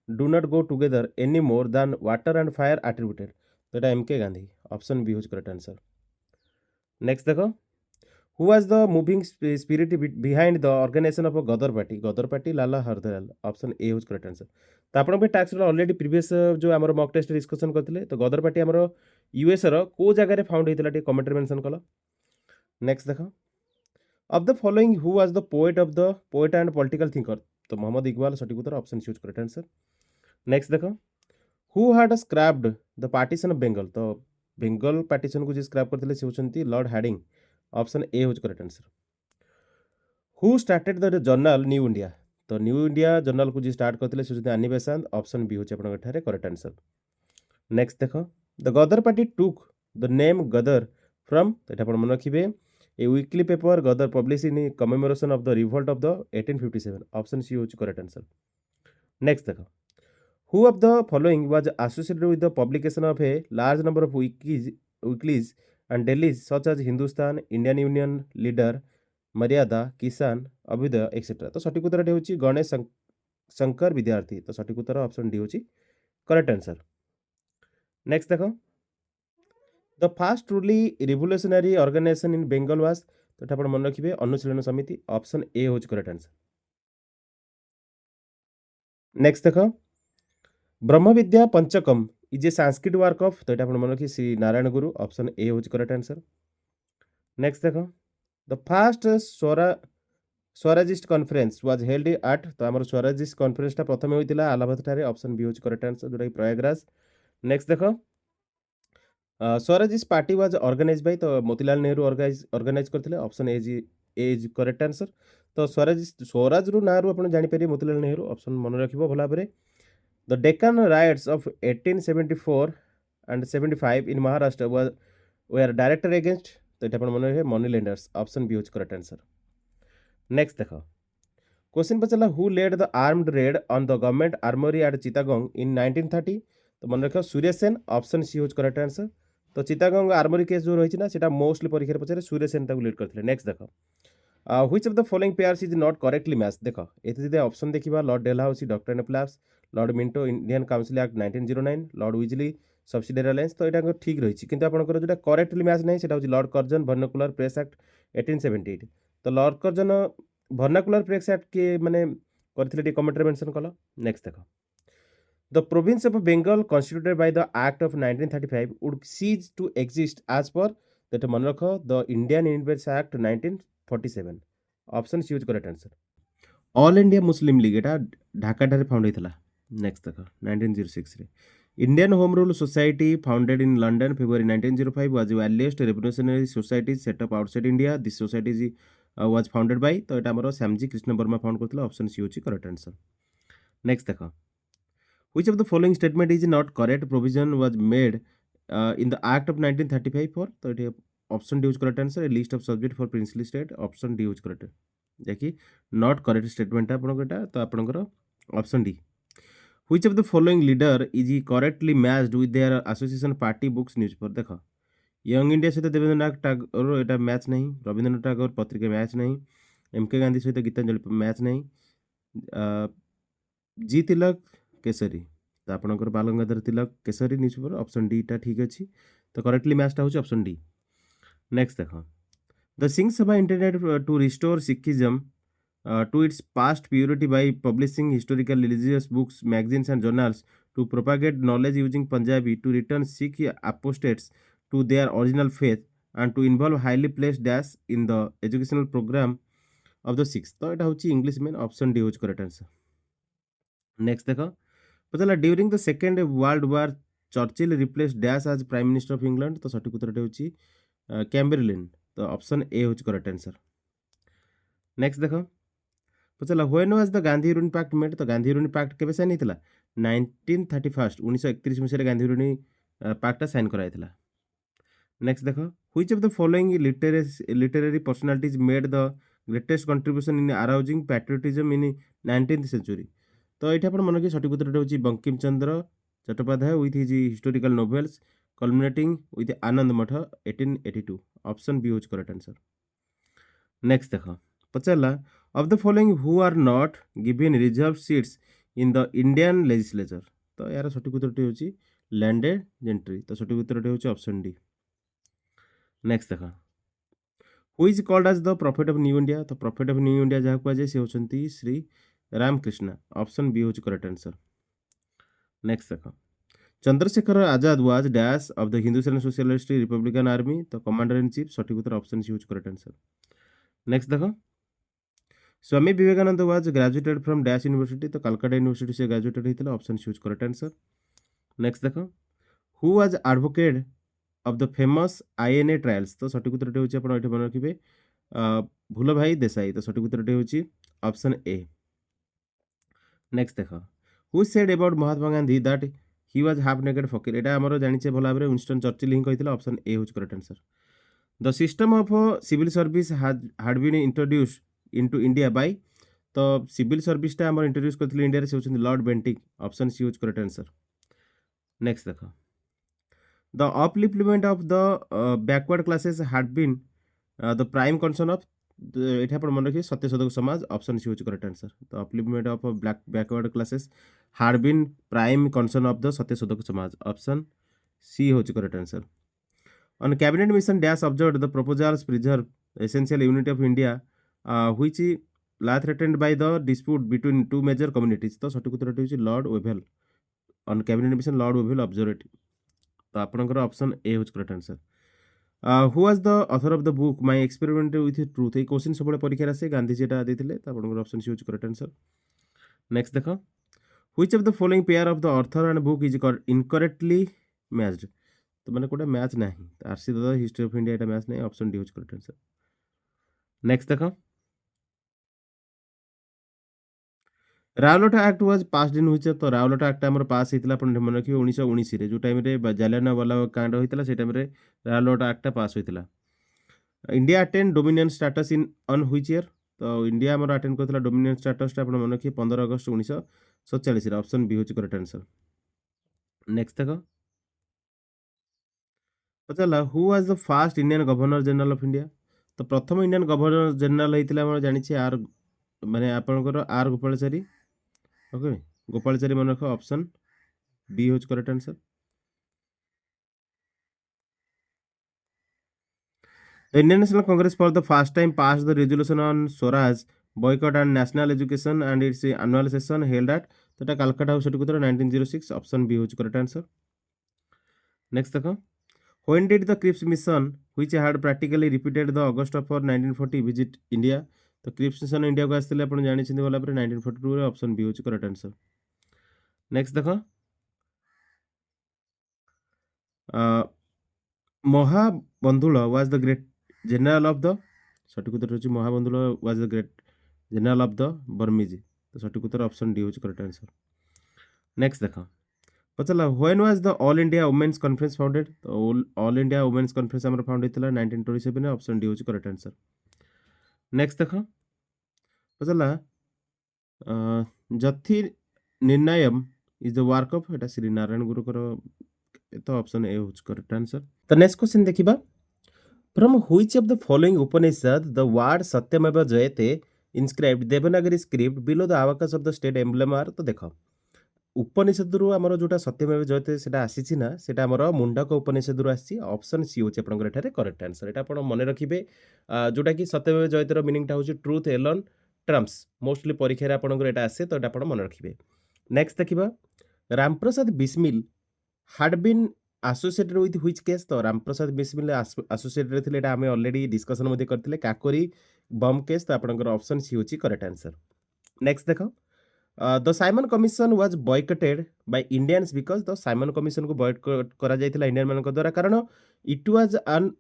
do not go together any more than water and fire attributed तो एटा M K Gandhi option B होज करेक्ट आंसर नेक्स्ट देखो who was the moving spirit behind the organisation of Ghadar party Lala Hardayal option A hose correct answer तो आपण पे टास्क ऑलरेडी प्रीवियस जो हमर मॉक टेस्ट डिस्कशन करथिले तो गदर पार्टी हमर यूएस रो को जगह रे फाउंड हेतिला टे कमेंट रे मेंशन कलो नेक्स्ट देखो of the following who was the poet and political thinker तो मोहम्मद इकबाल सटीक उत्तर option C correct answer next देखो who had scrapped the partition of Bengal तो बेंगल पार्टीशन को जे स्क्रैप करथिले से होचंती Lord Hardinge option A hose correct answer who started the journal New India तो न्यू इंडिया जर्नल को जे स्टार्ट करथिले से होचंती अनिल बेसांत ऑप्शन बी होच आपन ठारे करेक्ट आंसर नेक्स्ट देखो the Ghadar party took the name Ghadar from एटा अपन मन रखिबे A weekly paper Gadar published in commemoration of the revolt of the 1857 option C होच करेक्ट आंसर नेक्स्ट देखो who of the following was associated with the publication of a large number of weeklies and dailies such as Hindustan Indian Union Leader मर्यादा किसान अभ्युदय एक्सेट्रा तो सटीक उत्तर होची गणेश शंकर विद्यार्थी तो सटीक उत्तर ऑप्शन डी होची करेक्ट आंसर नेक्स्ट देखो the first truly revolutionary organisation in Bengal was तो ये मन रखिए अनुशीलन समिति ऑप्शन ए हूँ करेक्ट आंसर। नेक्स्ट देख Brahmavidya Panchakam is a Sanskrit work of तो ये मन रखिए श्री नारायण गुरु ऑप्शन ए हूँ करेक्ट आंसर। नेक्स्ट देख the first Swarajist conference was held at तो आम स्वराजिस्ट कॉन्फ्रेंसटा प्रथम होता आलाहाबाद ठारे ऑप्शन बी हूँ करेक्ट आंसर जोटा कि प्रयागराज। नेक्स्ट देख Swarajist party was organise by तो मोतीलाल नेहरू ऑर्गेनाइज करते option A is correct answer. तो स्वराज रु ना आप जापर मोतीलाल नेहरू ऑप्शन मन रखिए भल भाव। The Deccan riots of 1874 and 75 in Maharashtra were directed against तो ये मन रखिए मनी लेंडर्स ऑप्शन बी हूँ करेक्ट आंसर। नेक्स्ट देख क्वेश्चन पचारा who led the armed raid on the government armory at Chittagong in 1930 तो मन रख सूर्य सेन ऑप्शन सी हूँ करेक्ट आंसर। तो चितागोंग आर्मोरी केस जो रही है मोस्टली परीक्षा पचारे सूर्य सेन लीड करते। नेक्स्ट देख which of the following pairs is not correctly match देख ये ऑप्शन देखा Lord Dalhousie doctrine and lapse Lord Minto Indian council act 1909 Lord Wellesley subsidiary alliance तो यहाँ ठीक रही कि आपंकर जो करेक्टली मैच नहीं से Lord Curzon vernacular press act 1878 तो Lord Curzon vernacular press act किए मैंने करते कमेंट्रे मेंशन कल। नेक्स्ट देख the province of Bengal constituted by the act of 1935 would cease to exist as per तो मन रख the Indian independence act 1947 option C correct answer. All India Muslim League एटा ढाका ठारे फाउंड होता। नेक्स्ट देख 1906 रे Indian home rule society founded in London February 1905 was earliest revolutionary society set up outside India this society was founded by तो यहाँ आम श्यामजी कृष्ण वर्मा फाउंड करते ऑप्शन सी हूँ करेक्ट आंसर। नेक्स्ट देख which of the following statement is not correct provision was made in the act of 1935 for तो ये option D is correct answer list of subject for princely state option D is correct जैकि नॉट करेक्ट स्टेटमेंट आपंकर तो आपंकर option D. Which of the following leader is correctly matched with their association party books newspaper देख यंग इंडिया सहित देवेंद्रनाथ टागोर यहाँ मैच नहीं रविंद्रनाथ टागोर पत्रिका मैच नहीं एमके गांधी सहित गीतांजलि मैच नहीं जी तिलक केसरी तो आपंकर Bal Gangadhar Tilak Kesari newspaper option D टा ठीक अच्छी तो करेक्टली मैचटा हूँ ऑप्शन डी। नेक्स्ट देख the Singh Sabha intended to restore Sikhism to its past purity by publishing historical religious books, magazines and journals to propagate knowledge using Punjabi to return Sikh apostates to their original faith and to involve highly placed dash in the educational program of the Sikhs तो এটা হচ্ছে इंग्लिश में ऑप्शन डी होज करेक्ट आंसर। नेक्स्ट देखो पता during the second world war Churchill replace dash as prime minister of England तो सठिक उत्तर होची कैम्बरलिन तो option A hose correct answer. Next देखो पचारा when was the Gandhi union pact made तो गांधी यूनियन पैक्ट केबे साइन होता 1931 1931 मसीह गांधी यूनियन पैक्टा साइन कराइला। नेक्स्ट देख which of the following literary personalities made the greatest contribution in arousing patriotism in 19th century तो ये मन रखिए सठिक उत्तर होची Bankim Chandra Chattopadhyay with his historical novels culminating with Anand Math 1882 option B होज करेक्ट आंसर। नेक्स्ट देख पचारा of the following who are not given reserved seats in the Indian legislature तो यार सठिक उत्तर होची लैंडेड जेंट्री तो सठिक उत्तर होची ऑप्शन डी। नेक्स्ट देखा who is called as the prophet of new India तो प्रॉफिट ऑफ न्यू इंडिया जहाँ कहुए से होचंती श्री रामकृष्ण ऑप्शन बी होची करेक्ट आंसर। नेक्स्ट देखा Chandrashekhar Azad was dash of the Hindustan socialist republican army तो कमांडर इन चीफ सठिक उत्तर ऑप्शन सी होची करेक्ट आंसर। नेक्स्ट देखा Swami Vivekananda was graduated from dash university तो कलकत्ता यूनिवर्सिटी से ग्रेजुएटेड होता option C correct answer. Next देख who was advocate of the famous INA trials तो सठिक उत्तर होची आपण एठी मन रखिबे भूल भाई देसाई तो सठिक उत्तर होची ऑप्शन ए। नेक्स्ट देख who said about Mahatma Gandhi that he was half naked fakir एटा हमरो जानिचे भल भाबरे विंस्टन चर्चिल ही कहितला ऑप्शन ए होची correct answer. The system of civil service had been introduced into India by तो सिविल सर्विसटा आम इंट्रोड्यूस करते इंडिया से होचंती लॉर्ड बेंटिक ऑप्शन सी होज करेक्ट आंसर। नेक्स्ट देख the upliftment of the backward classes had been the prime concern of ये मन रखिए सत्यशोधक समाज ऑप्शन सी होज करेक्ट आंसर। तो upliftment of backward classes had been prime concern of the Satyashodhak Samaj option C होज correct answer. On cabinet mission dash observed the proposals preserve essential unit of India, which law threatened by the dispute between two major communities. तो सठिक उत्तरटी होची lord Wavell on cabinet mission lord Wavell observative. तो आपनकर ऑप्शन ए होच correct answer. Who was the author of the book my experiment with truth. A question सबले परीक्षा आसे गांधी जी एटा देथिले. तो आपनकर ऑप्शन सी होच करेक्ट आंसर. नेक्स्ट देखो, which of the following pair of the author and book is incorrectly matched. तो माने कोटा मैच नाही. RC the history of India एटा मैच नाही. ऑप्शन डी होच करेक्ट आंसर. नेक्स्ट देखो, Rowlatt act was passed in which. तो रावलटा एक्ट हमर पास हेतिला अपन मन रखियो 1919 रे, जो टाइम रे जालियाना वाला कांड होइतिला से टाइम रे रावलटा एक्ट पास होइतिला. India attain dominion status in on which year. तो इंडिया हमर अटेन करथिला डोमिनियन स्टेटस ता अपन मन रखियो 15 अगस्त 1947 रे. ऑप्शन बी होच करेक्ट आंसर. नेक्स्ट देखो, पचाला who was the first Indian governor general of India. तो प्रथम इंडियन गवर्नर जनरल हेतिला हमर जानि छै आर माने आपनकर आर गोपालचारी. ओके, गोपालचारी मन रखो. ऑप्शन बी होच correct answer. The Indian National Congress for the first time passed the resolution on Swaraj, boycott and national education and its annual session held at that Calcutta House 1906. Option B होच correct answer. Next देखो, when did the Cripps mission which had practically repeated the August of 1940 visit India. तो Cripps mission इंडिया को आस्ते आपण जानि छिंदी वाला पर 1942 रे. ऑप्शन बी होच करेक्ट आंसर. नेक्स्ट देखो, Maha Bandula was the great general of the. सठिक उत्तर होची Maha Bandula was the great general of the Burmese. तो सठिक उत्तर ऑप्शन डी होची करेक्ट आंसर. नेक्स्ट देखो, पचला when was the all India women's conference founded. तो ऑल इंडिया वुमेन्स कॉन्फ्रेंस हमर फाउंड हेतिला 1927 रे. ऑप्शन डी होची करेक्ट आंसर. नेक्स्ट देखो, पचला जथि निर्णयम इज द वर्क ऑफ एटा श्री नारायण गुरुकर. तो ऑप्शन ए होची करेक्ट आंसर. तो नेक्स्ट क्वेश्चन देखिबा, from which of the following Upanishad the word Satyameva Jayate inscribed Devanagari script below the abacus of the state emblem are. तो देखो, उपनिषद रु हमर जोटा सत्यमेव जयते सेटा आसीछि ना, सेटा हमर मुंडक उपनिषद रु आसी. ऑप्शन सी होचे आपनकर एठारे करेक्ट आंसर. एटा आपण मने रखिबे, जोटा कि सत्यमेव जयते रो मीनिंग टा होचे ट्रुथ एलोन ट्रम्प्स. मोस्टली परीक्षा रे आपनकर एटा आसे, तो एटा आपण मने रखिबे. नेक्स्ट देखिबा, Ramprasad Bismil had been associated with which case. तो रामप्रसाद बिस्मिल associated थिले, एटा हमें ऑलरेडी डिस्कशन मध्ये करथिले काकोरी बम केस. तो आपनकर ऑप्शन सी होची करेक्ट आंसर. नेक्स्ट देखो, the Simon commission was boycotted by Indians because. The Simon commission को बॉयकट करा जायतिला इंडियन मानक द्वारा, कारण it was an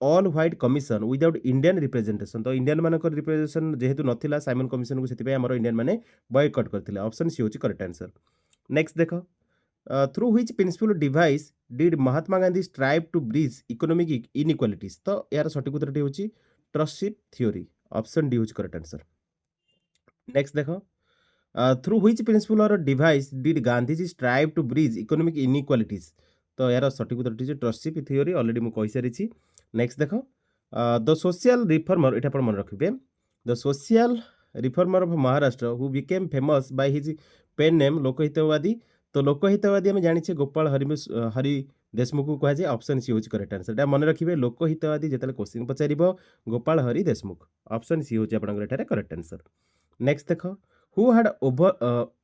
all white commission without Indian representation. तो इंडियन मानक रिप्रेजेंटेशन जेहेतु नथिला साइमन कमिशन को, सेति हमर इंडियन माने बॉयकट करथिले. ऑप्शन सी होची करेक्ट आंसर. नेक्स्ट देखो, through which principal device did Mahatma Gandhi strive to bridge economic inequalities. तो यार सठिक उत्तरटी होची ट्रस्टशिप थ्योरी. ऑप्शन डी होची करेक्ट आंसर. नेक्स्ट देखो, through which principle or device did Gandhiji strive to bridge economic inequalities. तो यार सठिक उत्तरटी होची ट्रस्टशिप थ्योरी. ऑलरेडी मु कहि सारी छी. नेक्स्ट देखो, द सोशल रिफॉर्मर. एटा आपण मन रखिबे, the social reformer of Maharashtra who became famous by his pen name Lokhitwadi. तो लोकहितवादी आम जानी गोपाल हरि देशमुख को कह जाए. ऑप्शन सी होची करेक्ट आंसर. एटा मन रखिबे, लोकहितवादी जेतले क्वेश्चन पचारिबो गोपाल हरि देशमुख. ऑप्शन सी होची आपनकर एटारे करेक्ट आंसर. नेक्स्ट देखो, who had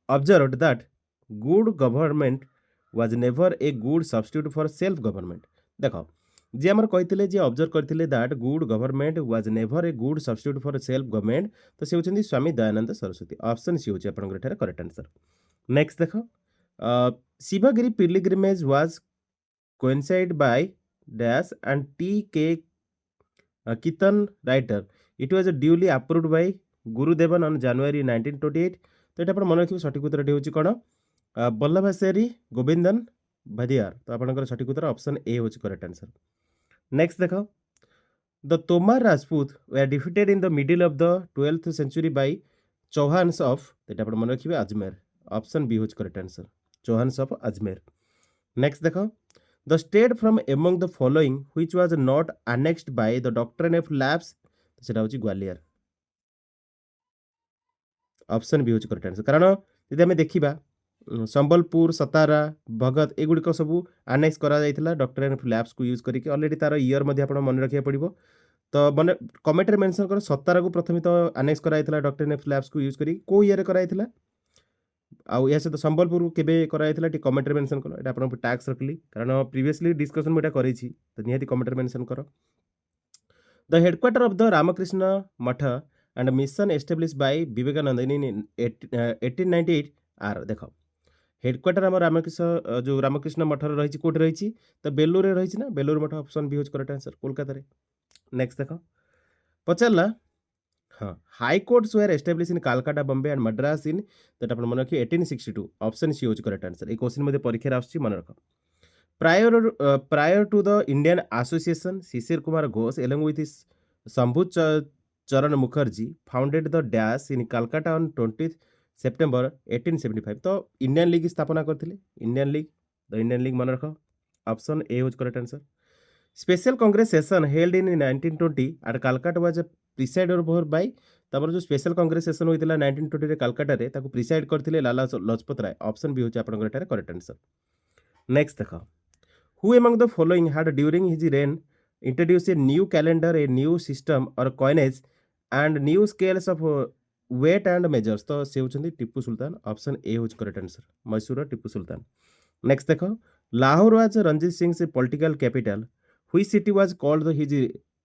observed that good government was never a good substitute for self government. देखो, जे हमर कहिथिले, जे ऑब्जर्व करथिले that good government was never a good substitute for self government. तो से होचंदी स्वामी दयानंद सरस्वती. ऑप्शन सी होची आपनकर एटारे करेक्ट आंसर. नेक्स्ट देखो, Shivagiri pilgrimage was coincided by dash and T.K. Keaton writer. It was duly approved by Gurudevan on January 1928. तो एटा आपण मन रखिबे, सठिक उत्तरटी होची कोन, बल्लभाचारी गोविंदन भादियार. तो आपनकर सठिक उत्तर ऑप्शन ए होची करेक्ट आंसर. नेक्स्ट देखो, द तोमार Rajput were defeated in the middle of the 12th century by Chauhans of. एटा आपण मन रखिबे अजमेर. ऑप्शन बी होची correct answer, Chauhans of Ajmer. Next देखो, the state from among the following which was not annexed by the doctrine of lapse. सेटा होची ग्वालियर. ऑप्शन बी होची करेक्ट आंसर. कारण यदि हमें देखिबा, संबलपुर, सतारा, भगत एगुड़िक सब आनेक्स करा जाइथिला डॉक्ट्रिन ऑफ लैप्स को यूज करके. ऑलरेडी तार ईयर मध्ये आपण मन रखिया पड़िबो. तो मन कमेंट रे मेंशन करो 17 को प्रथमे तो अनेक्स कराइथिला डॉक्ट्रिन ऑफ स्लैब्स को यूज करी को ईयर कराइथिला आउ या सहित संबलपुर केबे कराइथिला टी कमेंट रे मेंशन करो एटा आपन टैक्स रखली कारण प्रीवियसली डिस्कशन में एटा करिछि तो निहाती कमेंट रे मेंशन करो the headquarter of the Ramakrishna Math and mission establish by Vivekananda in 1898 आर देखो हेडक्वार्टर आम रामकृष्ण जो रामकृष्ण मठ रही कोट रही तो बेलूर रही ना बेलूर मठ ऑप्शन बी होज करेक्ट आंसर कोलकाता रे नेक्स्ट देख पचारा हाँ high courts were establish in Calcutta Bombay and Madras in that अपन मन रखिए 1862 ऑप्शन सी होज करेक्ट आंसर ये क्वेश्चन मध्ये परीक्षा आसुची मन रख prior to the Indian association Shishir Kumar Ghosh along with Shambhu Charan Mukherjee founded the dash in Calcutta on 20 September 1875 तो इंडियन लीग स्थापना करते Indian league the Indian league मन रख option A hose correct answer special Congress session held in 1920 at Calcutta was presided over by तमर जो स्पेशल कांग्रेस सेशन होइतिला 1920 रे कालकाटा रे ताको प्रिसाइड करथिले लाला लजपत राय ऑप्शन बी होचे आपन एटारे करेक्ट आंसर नेक्स्ट देखो who among the following had during his reign introduce a new calendar a new system और coinage and new scales of weight and measures तो से होचंदी टिप्पू सुल्तान ऑप्शन ए होच correct answer Mysore Tipu Sultan next देखो लाहौर वाज रंजीत सिंह से पॉलिटिकल कैपिटल हुई city was called the his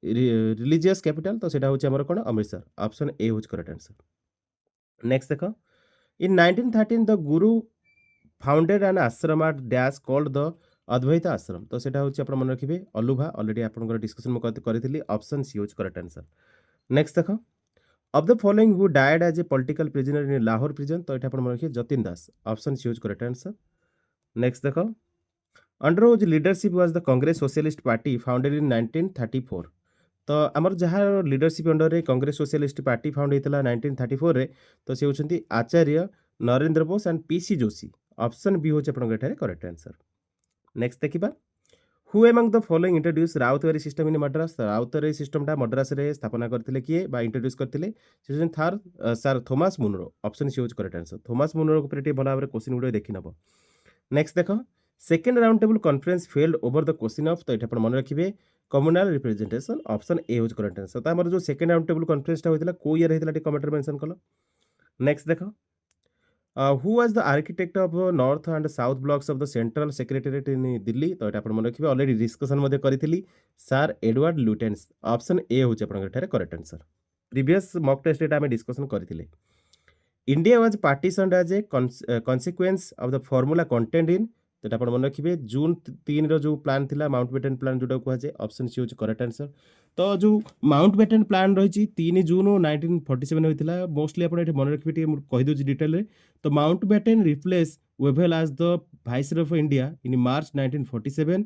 religious capital तो सेटा होचे हमर कोन अमृतसर ऑप्शन ए होच करेक्ट आंसर नेक्स्ट देखो इन 1913 द गुरु फाउंडेड एन आश्रम एट डैश कॉल्ड द अद्वैत आश्रम तो सेटा होचे अपन मन रखिबे अलुभा ऑलरेडी आपन डिस्कशन में करथिली ऑप्शन सी होच करेक्ट आंसर नेक्स्ट देखो of the following who died as a political prisoner in Lahore prison तो एटा अपन मन रखिए जतिन दास ऑप्शन सी होच करेक्ट आंसर नेक्स्ट देखो under whose leadership was the Congress socialist party founded in 1934 तो आमर जहाँ लीडरशिप अंडर रे कांग्रेस सोशलिस्ट पार्टी फाउंड होता 1934 रे तो से होचंती Acharya Narendra Bose and PC Joshi option B होचे अपन करेक्ट आंसर नेक्स्ट देखिबा who among the following introduce Ryotwari system in Madras Ryotwari सिस्टमटा मद्रास रे स्थापना करथिले किए बा इंट्रोड्यूस करथिले से थार sir Thomas Munro option C होच करेक्ट आंसर थॉमस मुनरो को प्रेटी भला भाबरे क्वेश्चन गुडे देखि नबो नेक्स्ट देखो second round table conference failed over the question of तो ये मन रखिए communal representation option A hose correct answer तो आमर जो सेकेंड राउंड टेबल कॉन्फ्रेंसटा होता को ईयर होता कमेंट मेंशन कल नेक्स्ट देखो who was the architect of north and south blocks of the central secretariat in Delhi तो ये मन रखिए ऑलरेडी डिस्कशन करी sir Edward Lutyens option A होचे correct answer previous mock test आम डिस्कशन करथिले India was partitioned as a consequence of the formula content in तो आप मन रखिए जून 3 रो प्लान थिला माउंट बेटन प्लान जोटा कहुए ऑप्शन सी होचे करेक्ट आंसर तो जो माउंट बेटन प्लान रही 3 जून 1947 होता मोस्टली आप मन रखिए कहीदे डिटेल रे तो Mountbatten replace Wavell as the viceroy of India in March 1947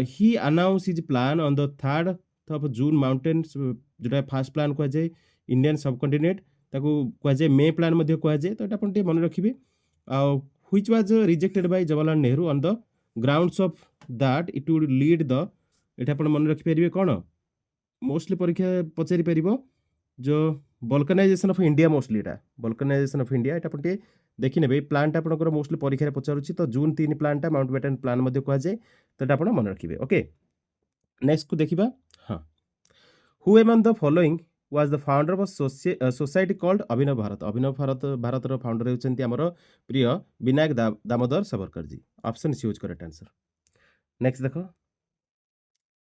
he announce his plan on the 3rd of June Mountbatten's जोटा फास्ट प्लान कहुए इंडियन सबकंटिनेंट ताको कहुए मे प्लान कहुए तो ये मन रखिए which was rejected by Jawaharlal Nehru on the grounds of that it would lead the एटा अपन मन रखि परिबे कोन मोस्टली परीक्षा पचारि परिबो जो vulcanization of India mostly Etah vulcanization of India एटा अपन देखि नेबे प्लान अपन मोस्टली परीक्षा पचारुछि तो जून 3 प्लान माउंट बेटन प्लान मध्ये कह जाय तो एटा अपन मन रखिबे ओके नेक्स्ट को देखिबा हां who among the following was the founder of a society called Abhinav Bharat Bharat रो फाउंडर होचंती हमर प्रिय विनायक दामोदर सावरकर जी ऑप्शन सी होज करेक्ट आंसर नेक्स्ट देखो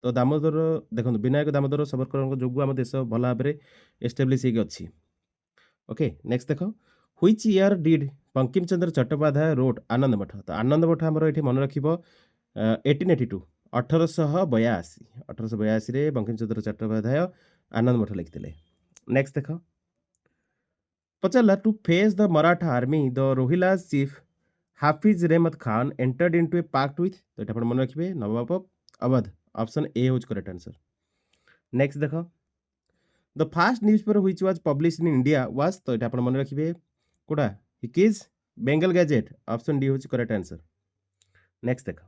तो दामोदर देखो विनायक दामोदर सावरकर जोगु हम देश भला भाबरे एस्टेब्लिश हेगे अछि ओके नेक्स्ट देखो which year did Bankim Chandra Chattopadhyay wrote Anand Math तो आनंद मठ हमर एठी मन रखिबो 1882 1882 रे बंकिम चंद्र चट्टोपाध्याय आनंद मठ लिखते नेक्स्ट देख पचारा to face the Maratha army the Rohillas chief Hafiz Rahmat Khan entered into a pact with तो ये मन रखिए Nawab Awadh option A hose correct answer next देख the first newspaper which was publish in India was तो ये मन रखिए कोडा Hicky's Bengal gazette option D होज करेक्ट आंसर नेक्स्ट देख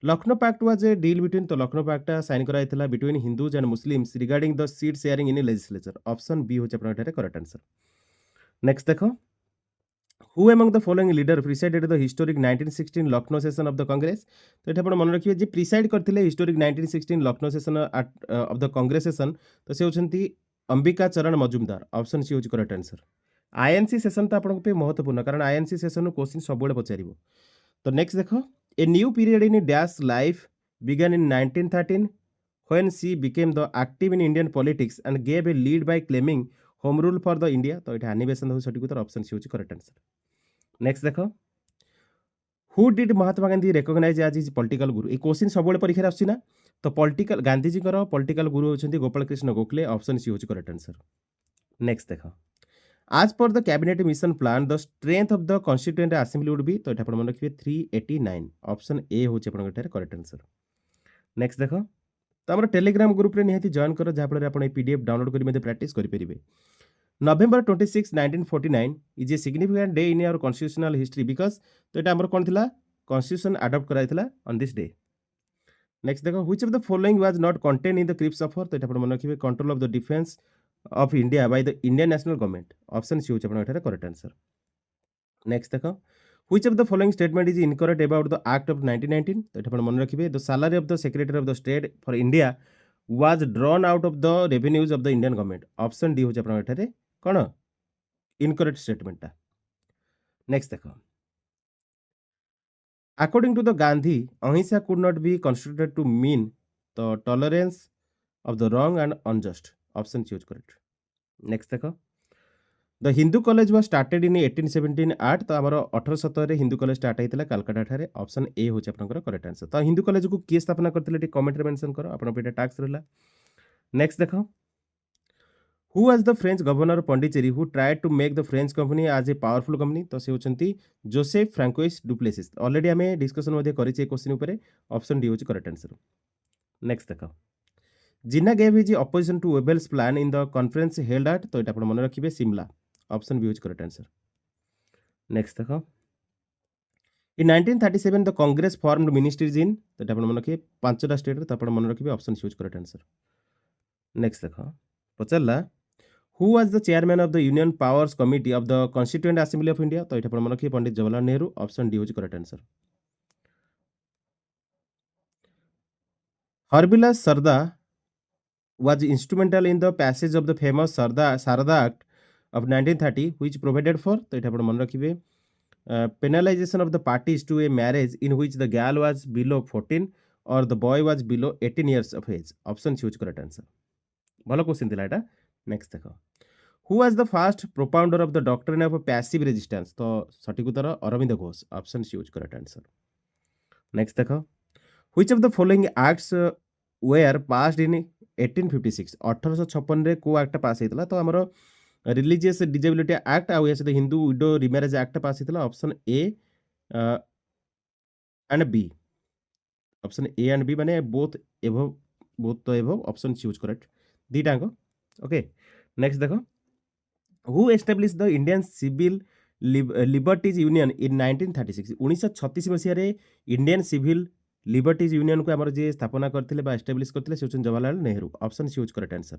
Lucknow pact was a deal between तो लखनऊ पैक्ट साइन कराइथिला between Hindus and Muslims regarding the seat sharing in legislature option B होचे अपन करेक्ट आंसर नेक्स्ट देखो who among the following leader presided the historic 1916 Lucknow session of the Congress. तो ये मन रखिए जे प्रिसाइड करथिले historic 1916 Lucknow session of the Congress session तो से होचंती अंबिका चरण मजुमदार। ऑप्शन सी होची करेक्ट आंसर। आईएनसी सेशन तो आपन पे महत्वपूर्ण कारण आईएनसी सेशन क्वेश्चन सब बेले पचारिबो। तो नेक्स्ट देखो a new period in dash life began in 1913 when she became the active in Indian politics and gave a lead by claiming home rule for the India। तो ये हानि बेसन हो सटीक उत्तर ऑप्शन सी होची करेक्ट आंसर। नेक्स्ट देखो who did Mahatma Gandhi recognise as his political guru. ये क्वेश्चन सब परीक्षा आसुची ना। तो पॉलिटिकल गांधीजी पॉलिटिकल गुरु होचंती गोपाल कृष्ण गोखले। ऑप्शन सी होची करेक्ट आंसर। नेक्स्ट देखो as per the cabinet mission plan the strength of the constituent assembly would be. तो ये मन रखिए 389। ऑप्शन ए होची करेक्ट आंसर। नेक्स्ट देखो तो आम टेलीग्राम ग्रुप रे निहाती जॉइन कर जहाँफल आप पीडीएफ डाउनलोड कर प्रैक्टिस करेंगे। November 26 1949 is a significant day in our constitutional history because तो ये आमर कौन थी कॉन्स्टिट्यूशन अडॉप्ट कराइला ऑन दिस डे। नेक्स्ट देखो which of the following was not contain in the Cripps offer. तो ये मन रखिए control of the defence of India by the Indian national government. Option C होची करेक्ट आंसर। नेक्स्ट देखो which of the following statement is incorrect about the act of 1919। तो ये मन रखिए the salary of the secretary of the state for India was drawn out of the revenues of the Indian government. Option D होची कौन इनकरेक्ट स्टेटमेंट। नेक्स्ट देखो according to the Gandhi ahimsa could not be constituted to mean the tolerance of the wrong and unjust. Option C correct. Next देखो the Hindu college was started in 1817 at. तो आमर 1870 हिंदू कॉलेज स्टार्ट होता कलकाता ठारे। ऑप्शन ए होची करेक्ट आंसर। तो हिंदू कॉलेज को किए स्थापना करते कमेंट रे मेंशन करो आपन टास्क रहा। नेक्स्ट देखो who was the French governor Pondicherry who tried to make the French company as a powerful company. तो से होचंती जोसेफ फ्रांकोइस डुप्लेसिस। ऑलरेडी आम डिस्कशन मध्ये करिछि क्वेश्चन ऊपर। ऑप्शन डी होची करेक्ट आंसर। नेक्स्ट देखो Jinnah gave his opposition to Wavell's plan in the conference held at. तो ये मन रखिए शिमला। ऑप्शन बी होची करेक्ट आंसर। नेक्स्ट देखो in 1937 the Congress formed ministries इन। तो ये मन रखिए 5टा स्टेट। तो आप मन रखिए ऑप्शन सी होची करेक्ट आंसर। नेक्स्ट देखो पचारला who was the chairman of the union powers committee of the constituent assembly of India. तो ये मन रखिए पंडित जवाहरलाल नेहरू। ऑप्शन डी होची correct answer. Harbilas Sarda was instrumental in the passage of the famous Sarada Act of 1930 which provided for। तो ये मन रखिए penalization of the parties to a marriage in which the girl was below 14 or the boy was below 18 years of age। Option C correct answer. भलो क्वेश्चन थिला एटा। नेक्स्ट देखो who was the first propounder of the doctrine of passive resistance. तो सटीक उत्तर Arvind Ghosh. Option C correct answer. Next देखो which of the following acts were passed in 1856। 1856 रे को एक्ट पास होता। तो आमर रिलीजियस डिजेबिलिटी एक्ट आ Hindu widow remarriage act pass होता। Option A and B. Option A and B माने both to above. Option C correct दीटांग। ओके नेक्स्ट देखो who establish the Indian civil liberties union in 1936। 1936 मसीह इंडियन सिविल लिबर्टीज यूनियन को आमर जी स्थापना करथिले बा एस्टाब्लिश करथिले से Jawaharlal Nehru. Option C correct answer.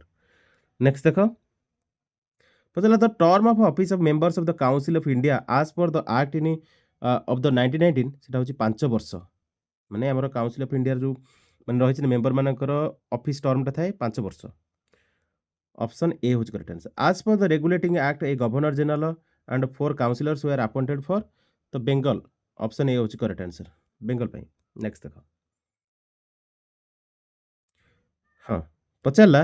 Next देखो पचला the term of office of members of the council of India as per the act in of the 1919 सेटा होची 5 वर्ष। माने आमर काउंसिल ऑफ इंडिया जो माने रहिछि मेंबर मानकर ऑफिस टर्म ता थाए 5 वर्ष। ऑप्शन ए होची correct answer. As per the regulating act a governor general and 4 councillors were appointed for the Bengal. Option A होची करेक्ट आंसर बेंगल पई। नेक्स्ट देखो हाँ पचारला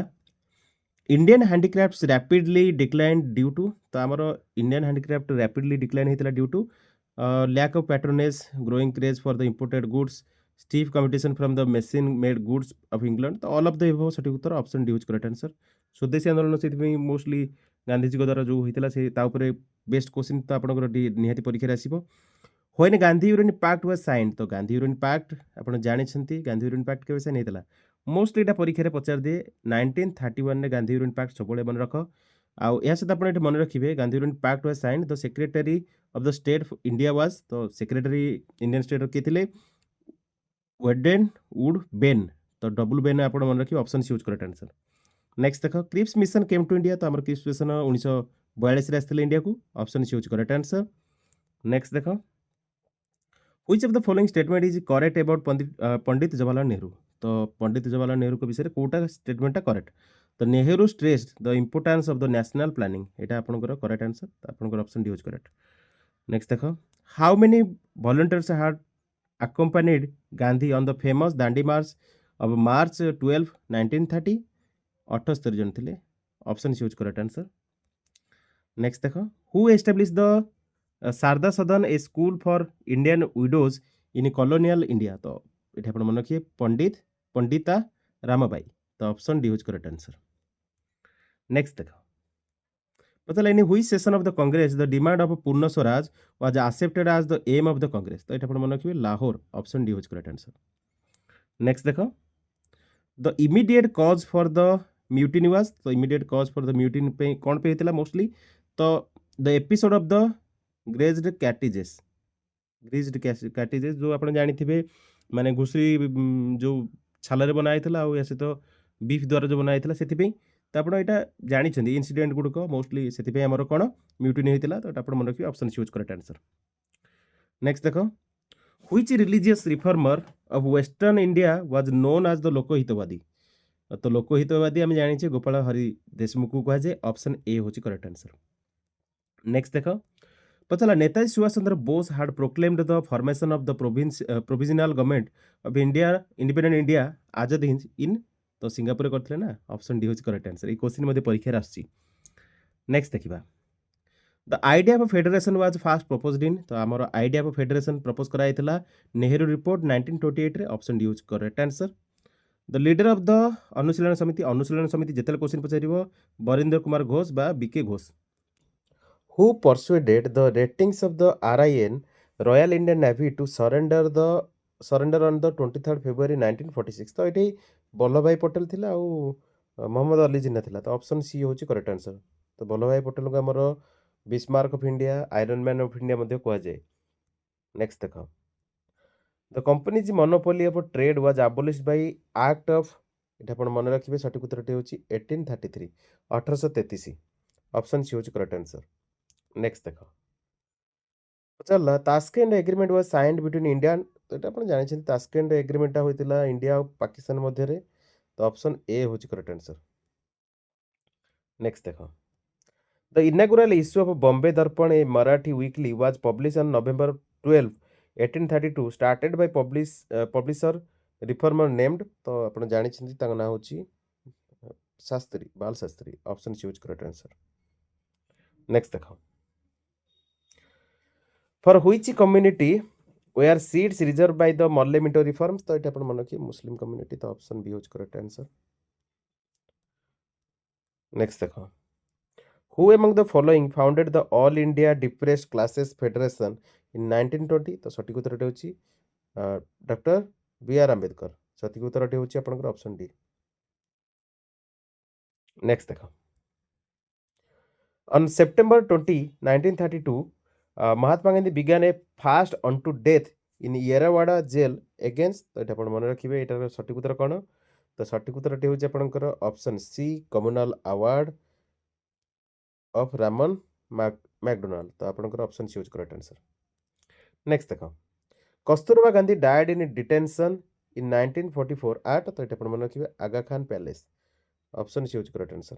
Indian handicrafts rapidly decline due to. तो आमर इंडियन हैंडीक्राफ्ट रैपिडली डिक्लाइन होता due to lack of patronage growing craze for the imported goods stiff competition from the machine made goods of England. तो ऑल ऑफ द एबव सटीक उत्तर ऑप्शन डी करेक्ट आंसर। स्वदेशी आंदोलन से मोस्टली गांधीजी द्वारा जो होता से बेस्ट क्वेश्चन तो आपंकर निहाती परीक्षा आसो। When Gandhi Irwin pact was sign. तो गांधी यूरेन पैक्ट आप जानते गांधी यूरेन पैक्ट केवे साइन होता मोस्टली यहाँ परीक्षा पचार दिए 1931 में गांधी यूरेन पैक्ट सब मन रख। आउ सहित आप मन रखिए Gandhi Irwin pact was sign the secretary of the state India was. तो सेक्रेटरी इंडियन स्टेट किए थे वेडेन वुड बेन। तो डबल बेन आप मन रखिए option C correct answer. Next देखो Cripps mission came to India. तो आम क्रिप्स मिशन 1942 आसते इंडिया को। Option C correct answer. Next देखो, which of the following statement is correct about Pandit Jawaharlal Nehru. तो पंडित जवाहरलाल नेहरू के विषय रे कोटा स्टेटमेंटटा करेक्ट। तो Nehru stressed the importance of the national planning, एटा आपनकर करेक्ट आंसर, आपनकर option D is correct. Next देखो, how many volunteers had accompanied Gandhi on the famous Dandi March of March 12, 1930? 78 जन थे। Option is correct answer. Next देखो, who establish the Sharada Sadan a school for Indian widows in colonial India. तो ये आप मन रखिए पंडिता रामाबाई। तो option D is correct answer. Next देखो, पता in which session of the Congress the demand of Purna Swaraj was accepted as the aim of the Congress. तो ये मन रखिए Lahore. Option D is correct answer. Next देखो, the immediate cause for the mutiny was. तो immediate cause for the mutiny पे कौन पे होता मोस्टली। तो the episode of the greased cartridges, greased cartridges जो आप जानी माने घुसरी जो छाल बनाई आ तो बीफ द्वारा जो बनाई से तो आप जानते इनसीडेंट गुड़क मोस्टली से आमर कौन म्यूटिनी होता। तो आप मन रखिए option is correct answer. Next देखो, which religious reformer of western India was known as the Lokhitwadi. तो लोकहितवादी आम जानी गोपाल हरि देशमुख को कहुए। ऑप्शन ए हूँ करेक्ट आंसर। नेक्स्ट देख, पचला Netaji Subhash Chandra Bose had proclaimed the formation of the provisional government of India independent India Azad Hind in. तो सिंगापुर करते ना। ऑप्शन डी हूँ करेक्ट आंसर। ये क्वेश्चन परीक्षा आसुची। नेक्स्ट देखा, the idea of federation was first proposed in. तो आमर आइडिया ऑफ फेडरेशन प्रपोज कराइला नेहरू रिपोर्ट 1928 रे। ऑप्शन डी हूँ correct answer. The leader of the Anushilan Samiti जिते क्वेश्चन पचार बरिंदर कुमार घोष बा BK Ghosh. Who persuaded the ratings of the RIN Royal Indian Navy to surrender on the 23 February 1946। तो ये वल्लभ भाई पटेल थिला आउ मोहम्मद अली जिन्ना थिला। तो ऑप्शन सी हूँ करेक्ट आंसर। तो वल्लभ भाई पटेल को आमर Bismarck of India iron man of India मध्य कहुए। नेक्स्ट देख, the company's monopoly of trade was abolished by act of. ये आप मन रखिए सठिक उत्तर हूँ 1833 1833। ऑप्शन सी हूँ करेक्ट आंसर। नेक्स्ट देख, चल Tashkent agreement was signed between India. तो ये आप जानते तास्केंड एग्रीमेंटा होता इंडिया और पाकिस्तान मध्य। तो ऑप्शन ए हूँ करेक्ट आंसर। नेक्स्ट देख, the inaugural issue of Bombay Darpan a Marathi weekly was publish on November 12, 1832 started by publisher reformer named. तो आप जानते ना हूँ Shastri Bal Shastri. Option is correct answer. Next देख, for which community were seats reserve by the Morley Minto reforms. तो ये आप मन रखिए मुस्लिम कम्युनिटी। तो option B is correct answer. Next देख, who among the following founded the All India Depressed Classes Federation in 1920। तो सठिक उत्तर हूँ डॉक्टर BR आंबेडकर। सठिक उत्तर हूँ आपंकर ऑप्शन डी। नेक्स्ट देख, on September 20, 1932 Mahatma Gandhi began a fast unto death in Yerawada jail against। तो ये आप मन रखिए ये सठिक उत्तर कौन। तो सठिक उत्तर हूँ आपंकर option C communal award of Ramsay MacDonald. तो आपंकर option is correct answer. Next देख, Kasturba Gandhi died in detention in 1944 at. तो ये मन रखिए Aga Khan palace. Option is correct answer.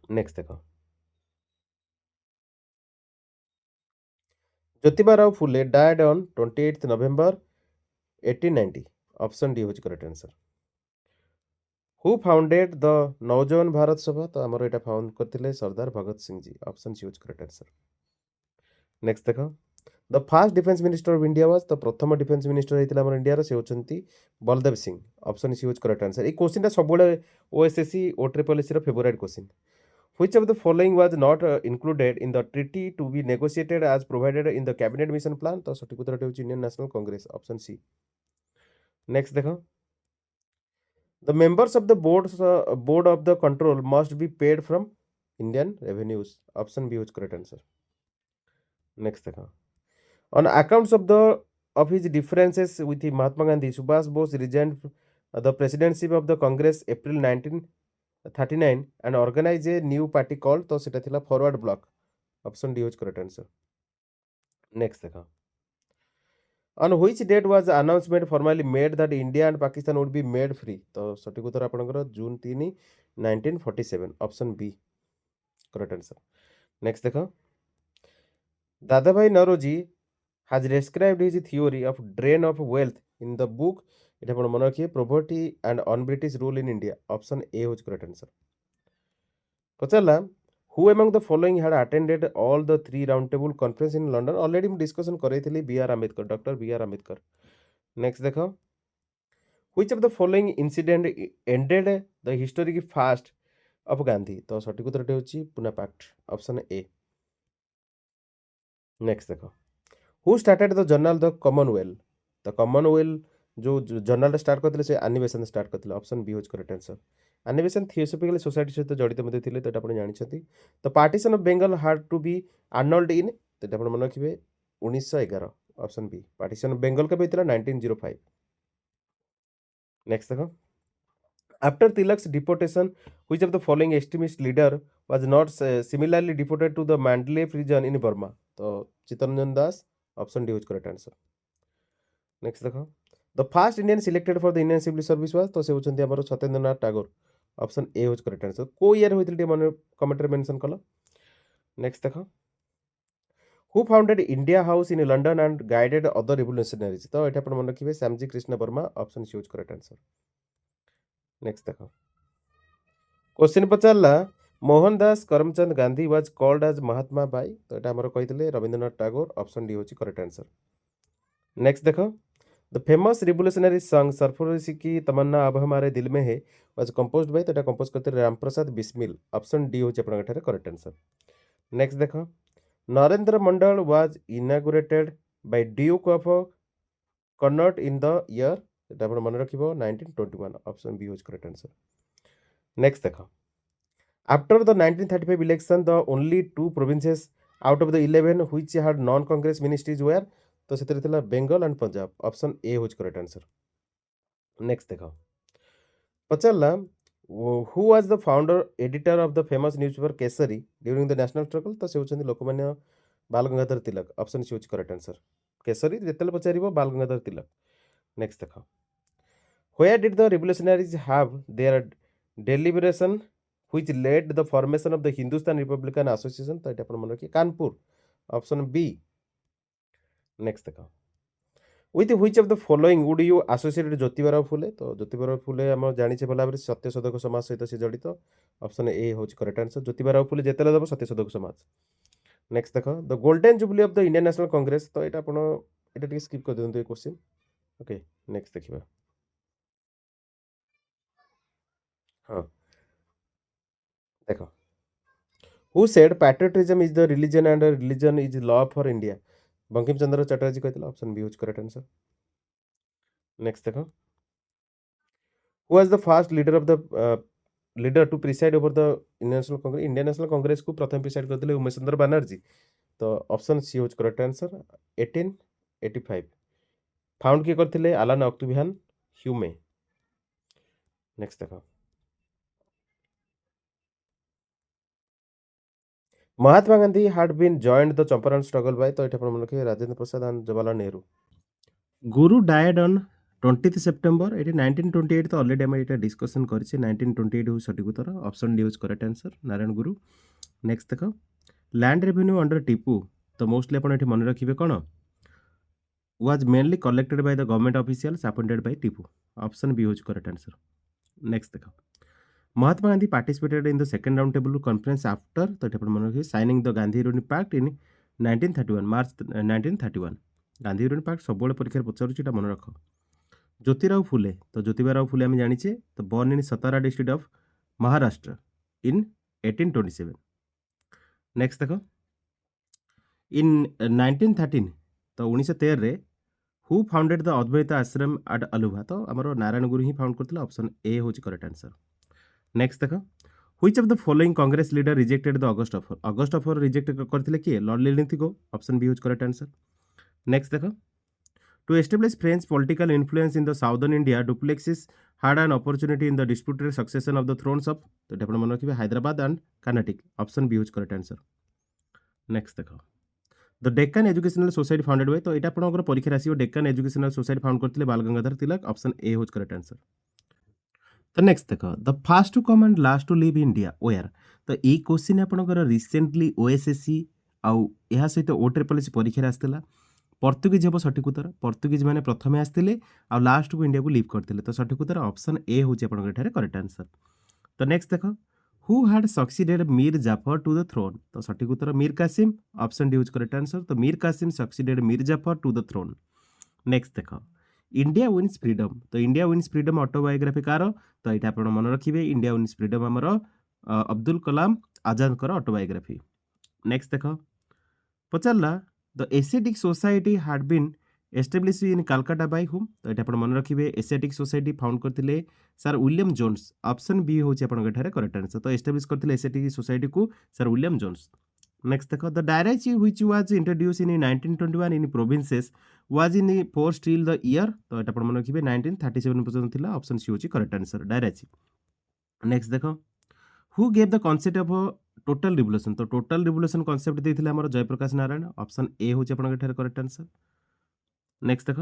Next देख, Jyotiba Rao Phule died on 28 November 1890। Option D हूँ correct answer. Who founded the Naujawan Bharat Sabha. तो आमर यहाँ फाउंड करते Sardar Bhagat Singh ji. Option is correct answer. Next देख, the fast defence minister of India was. तो प्रथम डिफेंस मिनिस्टर होता इंडिया से होती Baldev Singh. Option is correct answer. ये क्वेश्चन सब OSSC OSSC favourite question. Which of the following was not included in the treaty to be negotiated as provided in the cabinet mission plan। तो सठिक उत्तर हूँ Indian national Congress. Option C. Next देखो, the members of the board of the control must be paid from Indian revenues. Option B is correct answer. Next देखो, on accounts of his differences with Mahatma Gandhi, Subhash Bose resigned the presidency of the Congress April 1939 and organized a new party called। तो सेटा थिला forward block. Option D is correct answer. Next देखो, on which date was announcement formally made that India and Pakistan would be made free? तो सठिक उत्तर आपनकर June 3 1947 option B correct answer. Next देखो, Dadabhai Naoroji has described his theory of drain of wealth in the book, এটা ଆପଣ ମନେ ରଖିବେ, Poverty and on British rule in India, option A होच करेक्ट आंसर। ପଚାରିଲା, who among the following had attended all the three round table conference in London? Already ମୁଁ डिस्कशन करैଥିଲି B R Ambedkar, doctor B R Ambedkar. Next देखो, which of the following incident ended the historic fast of Gandhi? तो सठिक उत्तरটি ହେଉଛି Poona pact, option A. Next देखो, who started the journal the commonwealth? The commonwealth जो जर्नल स्टार्ट करते से एनिमेशन स्टार्ट करते, ऑप्शन बी होच करेक्ट आंसर। एनिमेशन थियोसॉफिकल सोसाइटी सहित जड़ित मध्ये थिले, तो आपण जानिछथि। The partition of Bengal had to be annulled in, तो आपण मन रखिबे 1911, option B. Partition of Bengal कब हेतिला? 1905। नेक्स्ट देखो, after Tilak's deportation which of the following extremist leader was not similarly deported to the Mandalay region in Burma? तो चित्तरंजन दास, ऑप्शन डी होच करेक्ट आंसर। नेक्स्ट देखो, the first Indian selected for the Indian civil service was, तो से होचंती हमर सत्येंद्रनाथ टागोर, ऑप्शन ए होच करेक्ट आंसर। को ईयर होइतिल टे मन कमेंट रे मेंशन कलो। नेक्स्ट देखो, who founded India House in London and guided other revolutionaries? तो एटा अपन मन रखिबे श्यामजी कृष्ण वर्मा, ऑप्शन सी होच करेक्ट आंसर। नेक्स्ट देखो, क्वेश्चन पचारला, Mohandas Karamchand Gandhi was called as Mahatma by? तो एटा हमर कहितले रविंद्रनाथ टागोर, ऑप्शन डी होची करेक्ट आंसर। नेक्स्ट देखो, the famous revolutionary song Sarfaroshi ki Tamanna अब हमारे दिल में है वाज कंपोज्ड बाय? तो एटा कंपोज करते रामप्रसाद बिस्मिल, ऑप्शन डी होची आपन एठारे करेक्ट आंसर। नेक्स्ट देखो, Narendra Mandal was inaugurated by duke of Connaught in the year? एटा आपन मन रखिबो 1921, ऑप्शन बी होची करेक्ट आंसर। नेक्स्ट देखो, after the 1935 election, the only two provinces out of the 11 which had non-congress ministries were? तो ସେଥିରେ ଥିଲା Bengal and Punjab, option A ହେଉଛି କରେକ୍ଟ ଆନ୍ସର। ନେକ୍ସଟ ଦେଖ, ପଚାରିଲା, who was the founder editor of the famous news paper Keshari during the national struggle? ତ ସେ ହେଉଛନ୍ତି ଲୋକମାନ୍ୟ ବାଲଗଙ୍ଗାଧର ତିଲକ, ଅପସନ୍ ସି ହେଉଛି କରେକ୍ଟ ଆନ୍ସର। କେଶରୀ ଯେତେବେଳେ ପଚାରିବ ବାଲଗଙ୍ଗାଧର ତିଲକ। ନେକ୍ସଟ ଦେଖ, where did the revolutionaries have their deliberation which led the formation of the Hindustan Republican Association? तो এটা ଆପଣ ମନେ ରଖିବେ କାନପୁର, ଅପସନ୍ ବି। ନେକ୍ସଟ ଦେଖ, with which of the following would you associate Jyotibarao ଫୁଲେ? ତ ଜ୍ୟୋତିବାରାଓ ଫୁଲେ ଆମେ ଜାଣିଛେ ଭଲ ଭାବରେ ସତ୍ୟଶୋଧକ ସମାଜ ସହିତ ସେ ଜଡ଼ିତ, ଅପସନ୍ ଏ ହେଉଛି କରେକ୍ଟ ଆନ୍ସର। ଜ୍ୟୋତିବାରାଓ ଫୁଲେ ଯେତେବେଳେ ଦେବ ସତ୍ୟଶୋଧକ ସମାଜ। ନେକ୍ସଟ ଦେଖ, the golden jubilee of the Indian national Congress? ତ ଏଇଟା ଆପଣ ଏଇଟା ଟିକେ ସ୍କିପ୍ କରିଦିଅନ୍ତୁ ଏ କ୍ୱେଶ୍ଚିନ୍। ଓକେ, ନେକ୍ସଟ ଦେଖିବା। ହଁ ଦେଖ, who said patriotism is the religion and religion is law for India? Bankim Chandra Chatterjee कहते, ऑप्शन बी होच करेक्ट आंसर। नेक्स्ट देखो, who was the first leader of the leader to preside over the Indian national Congress को प्रथम प्रिसाइड करते उमेश चंद्र बनर्जी? तो ऑप्शन सी होच करेक्ट आंसर, 1885। फाउंड किए करथिले आलान ऑक्टोवियन ह्यूमे। नेक्स्ट देखो, Mahatma Gandhi had been joined the Champaran struggle by? तो एटा अपन मन रखिए Rajendra Prasad and Jawaharlal Nehru. Guru died on 20th September, ये 1928, तो ऑलरेडी आम ये डिस्कसन कर 1928 हूँ सठिक उत्तर, ऑप्शन डी होच करेक्ट आंसर, नारायण गुरु। नेक्स्ट देख, लैंड रेवेन्यू अंडर टीपू? तो मोस्टली आप मन रखिए कौन was mainly collected by the government officials appointed by Tipu, option B होच करेक्ट आंसर। नेक्स्ट देख, Mahatma Gandhi participated in the second round table conference after? तो ये मन रखिए signing the Gandhi union pact in 1931, March 1931। Gandhi union pact सब परीक्षा पचारूँ, मन रख। ज्योतिराव फुले? तो ज्योतिबाराव फुले आम जाने, तो born in Satara district of Maharashtra in 1827। Next देख, इन 1913, तो 1913 हु फाउंडेड द अद्वैत आश्रम एट अलुवा? तो आमर नारायण गुरु ही फाउंड करते, ऑप्शन ए होची करेक्ट आंसर। नेक्स्ट देख, which of the following Congress leader rejected the August offer? August offer reject करते किए? लॉर्ड लिंथिगो, ऑप्शन बी होची करेक्ट आंसर। नेक्स्ट देख, to establish French political influence in the southern India, Duplessis had an opportunity in the disputed succession of the thrones of? तो ये मन रखिए Hyderabad and Carnatic, option B होच करेक्ट आंसर। नेक्स्ट देखो, the Deccan educational society founded by, तो एटा आपनकर परीक्षा आसीबो डेक्कन एजुकेशनल सोसाइटी फाउंड करथिले Bal Gangadhar Tilak, option A hose correct answer. तो नेक्स्ट देख, the first to come and last to leave India were, तो ये क्वेश्चन आपनकर रिसेंटली ओएसएससी आउ या सहित ओ ट्रिपल एस परीक्षा आसथिला। पर्तुगीज हम सठिक उत्तर, पर्तुगीज मैंने प्रथम आसते आ लास्ट को इंडिया को लिव करते, तो सठिक उत्तर ऑप्शन ए हूँ आपंकर करेक्ट आंसर। तो नेक्स्ट देख, who had succeeded Mir Jafar to the throne, तो सठिक उत्तर मीर कासिम, ऑप्शन डी हूँ करेक्ट आंसर। तो Mir Qasim succeeded Mir Jafar to the throne. Next देख, इंडिया विन्स फ्रीडम, तो इंडिया विन्स फ्रीडम ऑटोबायोग्राफी कार, तो ये आप मन रखिए इंडिया विन्स फ्रीडम आमर अब्दुल कलाम आजाद ऑटोबायोग्राफी। नेक्स्ट देख, पचारा the Asiatic society had been establish in Calcutta by whom, तो ये आप मन रखिए एसियाटिक सोसाइटी फाउंड करते sir William Jones, option B हूँ आपंकर करेक्ट आंसर। तो एस्टाब्लिश करते एसियाटिक सोसाइटी को सर विलियम जोन्स। नेक्स्ट देख, the dyarchy which was introduce in 1921 in provinces was in force till the year, तो ये आप मन रखिए 1937 पर्यंत था, ऑप्शन सी हूँ करेक्ट आंसर डायरेक्ट। नेक्स्ट देख, who gave the concept of total revolution, तो टोटल रिवोल्यूशन कॉन्सेप्ट देते आम जयप्रकाश नारायण, ऑप्शन ए हूँ आपंकर करेक्ट आंसर। नेक्स्ट देख,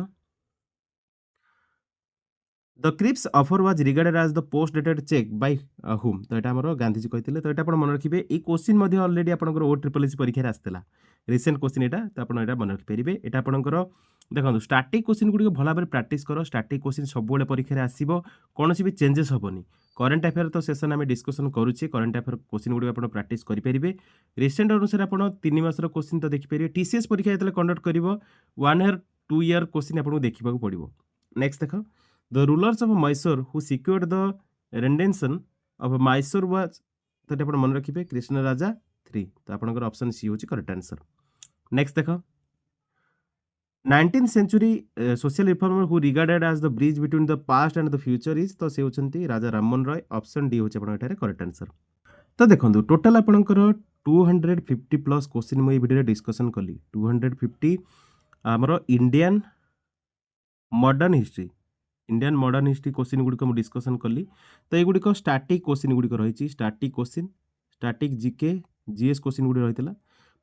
the Cripps offer was regarded as the post dated cheque by whom, तो यहाँ गांधीजी कहते, तो ये मन रखिए ये क्वेश्चन अलरेडी आपंकर ओ ट्रिपल एस परीक्षा आसला रिसेंट क्वेश्चन यहाँ, तो आप मन रखिपारे यहाँ आपंकर देखो स्टाटिक क्वेश्चन गुड़ी भल भाव प्राक्ट कर, स्टाटिक क्वेश्चन सब परीक्षा आसो, कौन भी चेंजेस हेनी। करेन्ट अफेयर तो सेसन आम डिस्कसन करुचे, करेन्ट अफेयर क्वेश्चन गुड़ी आप प्राक्ट करेंगे। रिसेंट अनुसार आप 3 मासर क्वेश्चन तो देखिपारे, टीसीएस परीक्षा जो कंडक्ट कर 1 ईयर 2 ईयर क्वेश्चन आपको देखा पड़ो। नेक्स्ट देख, the rulers of Mysore who secured the rendition of Mysore was, तो ये मन रखिए कृष्ण राजा 3, तो आपंकर ऑप्शन सी हूँ करेक्ट आंसर। नेक्स्ट देख, 19th century social reformer who regarded as the bridge between the past and the future is, तो से होती राजा राममोहन रॉय, ऑप्शन डी हूँ आपंकर करेक्ट आंसर। तो देखो टोटाल आपंकर 250 प्लस क्वेश्चन मुझे वीडियो डिस्कसन कली, 250 आमर Indian modern history, Indian modern history question गुड़िक मुझे डिस्कसन कली। तो ये गुड़िक स्टाटिक क्वेश्चन गुड़िक रही, static question, static GK GS question Gudi रही है।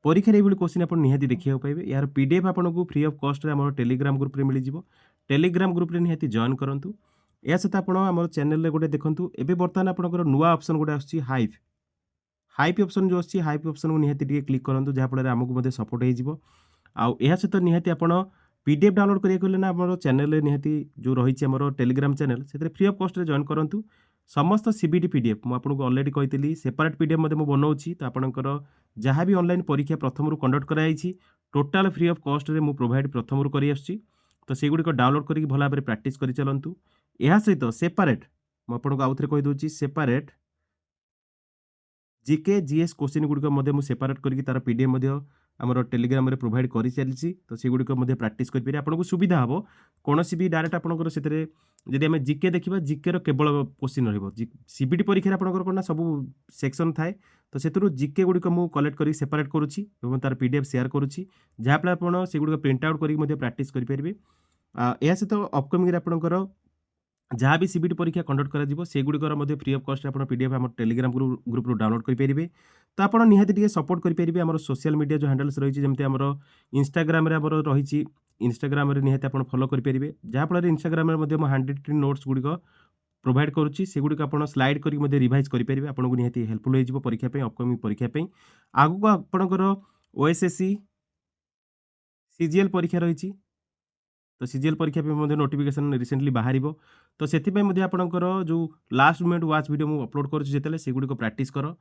परीक्षा ये क्वेश्चन आप निहाती देखा पाए, यार पीडीएफ आपको फ्री ऑफ कॉस्ट आम टेलीग्राम ग्रुप में मिल जाव, टेलीग्राम ग्रुप में निहाती जॉइन करूँ। या सहित आप चैनल गोटे देखूँ, एवं बर्तमान आपंकर नुआ ऑप्शन गोटे आसूँ हाइव, हाइप ऑप्शन जो अच्छी हाइप ऑप्शन को निहाती क्लिक करूँ, जहाँफल आमको सपोर्ट हो। आउ सहित निहाती आप पीडीएफ डाउनलोड करेंगे ना आम चैनल निहाती जो रही है टेलीग्राम चैनल से फ्री ऑफ कॉस्ट जॉइन करूँ। समस्त सीबीटी पीडीएफ मुझे अलरेडी कही सेपरेट पीडीएफ मुझे बनाऊँगी, तो आपंकर जहाँ भी ऑनलाइन परीक्षा प्रथम कंडक्ट कराई टोटाल फ्री ऑफ कॉस्ट रे प्रोवाइड प्रथम कर, तो सेगुड़िक डाउनलोड करके भल भाव प्राक्ट कर चलतु। यह सहित सेपरेट मुझे आउ थे कहीदे सेपरेट जीके जीएस क्वेश्चन गुड़िक सेपरेट करके तार पीडीएफ आमर टेलीग्राम में प्रोवाइड कर चली, तो सेगुड़िक प्राक्ट करेंगे, आपको सुविधा हम कौन भी डायरेक्ट आपंकर से जब आम जीके देखा जीके केवल क्वेश्चन सीबीटी परीक्षा आपंकर कौन सब सेक्शन थाए, तो से जीके गुड़िक मुझे कलेक्ट कर सेपरेट करुँची और तार पीडीएफ शेयर करुँची, जहाँफल आप सेगुड़िक प्रिंट आउट करके प्राक्ट करेंगे। यह सहित अपकमिंग आपंकर जहाँ भी सीबीटी परीक्षा कंडक्ट करा सेगुड़िकर फ्री ऑफ कॉस्ट आप पीडीएफ आम टेलीग्राम ग्रुप डाउनलोड करेंगे। तो आप निहाती सपोर्ट करेंगे आम सोशल मीडिया जो हैंडल्स रही है, जमी आम इंस्टाग्राम रही, इंस्टाग्राम निहाती आप फॉलो करेंगे, जहाँफल इंस्टाग्राम हैंड रिटन नोट्स गुड़िक प्रोवाइड करुँची, सेगुड़िक आप स्लाइड करके रिवाइज करेंगे, आपको निहाती हेल्पफुल हो परीक्षा अपकमिंग परीक्षा आगू आपंकर ओएसएससी सीजीएल परीक्षा रही, तो सीजीएल परीक्षा नोटिफिकेशन रिसेंटली बाहर, तो से आपंकर जो लास्ट मोमेंट वाच वीडियो मुझे अपलोड करुँचे सेगुड़िक प्राक्ट कर।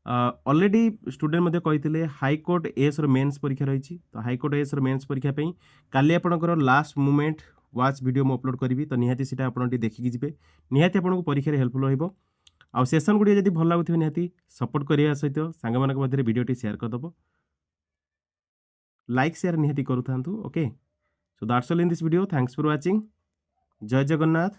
अलरेडी स्टूडेंट कही हाईकोर्ट एएस मेन्स परीक्षा रही, तो हाईकोर्ट एएस मेन्स परीक्षा काली आपंकर लास्ट मोमेंट वाच वीडियो मुझे अपलोड करी, तो निहाती से आप देखिकी जी, निहाती आपको परीक्षा हेल्पफुल हो। आ सेसन गुड़ी जब भल लगुव निहाती सपोर्ट करने सहित सांग मान मध्य वीडियो शेयर करदेव, लाइक शेयर निहाती करूँ। Okay, so that's all in this video. Thanks for watching. जय जगन्नाथ।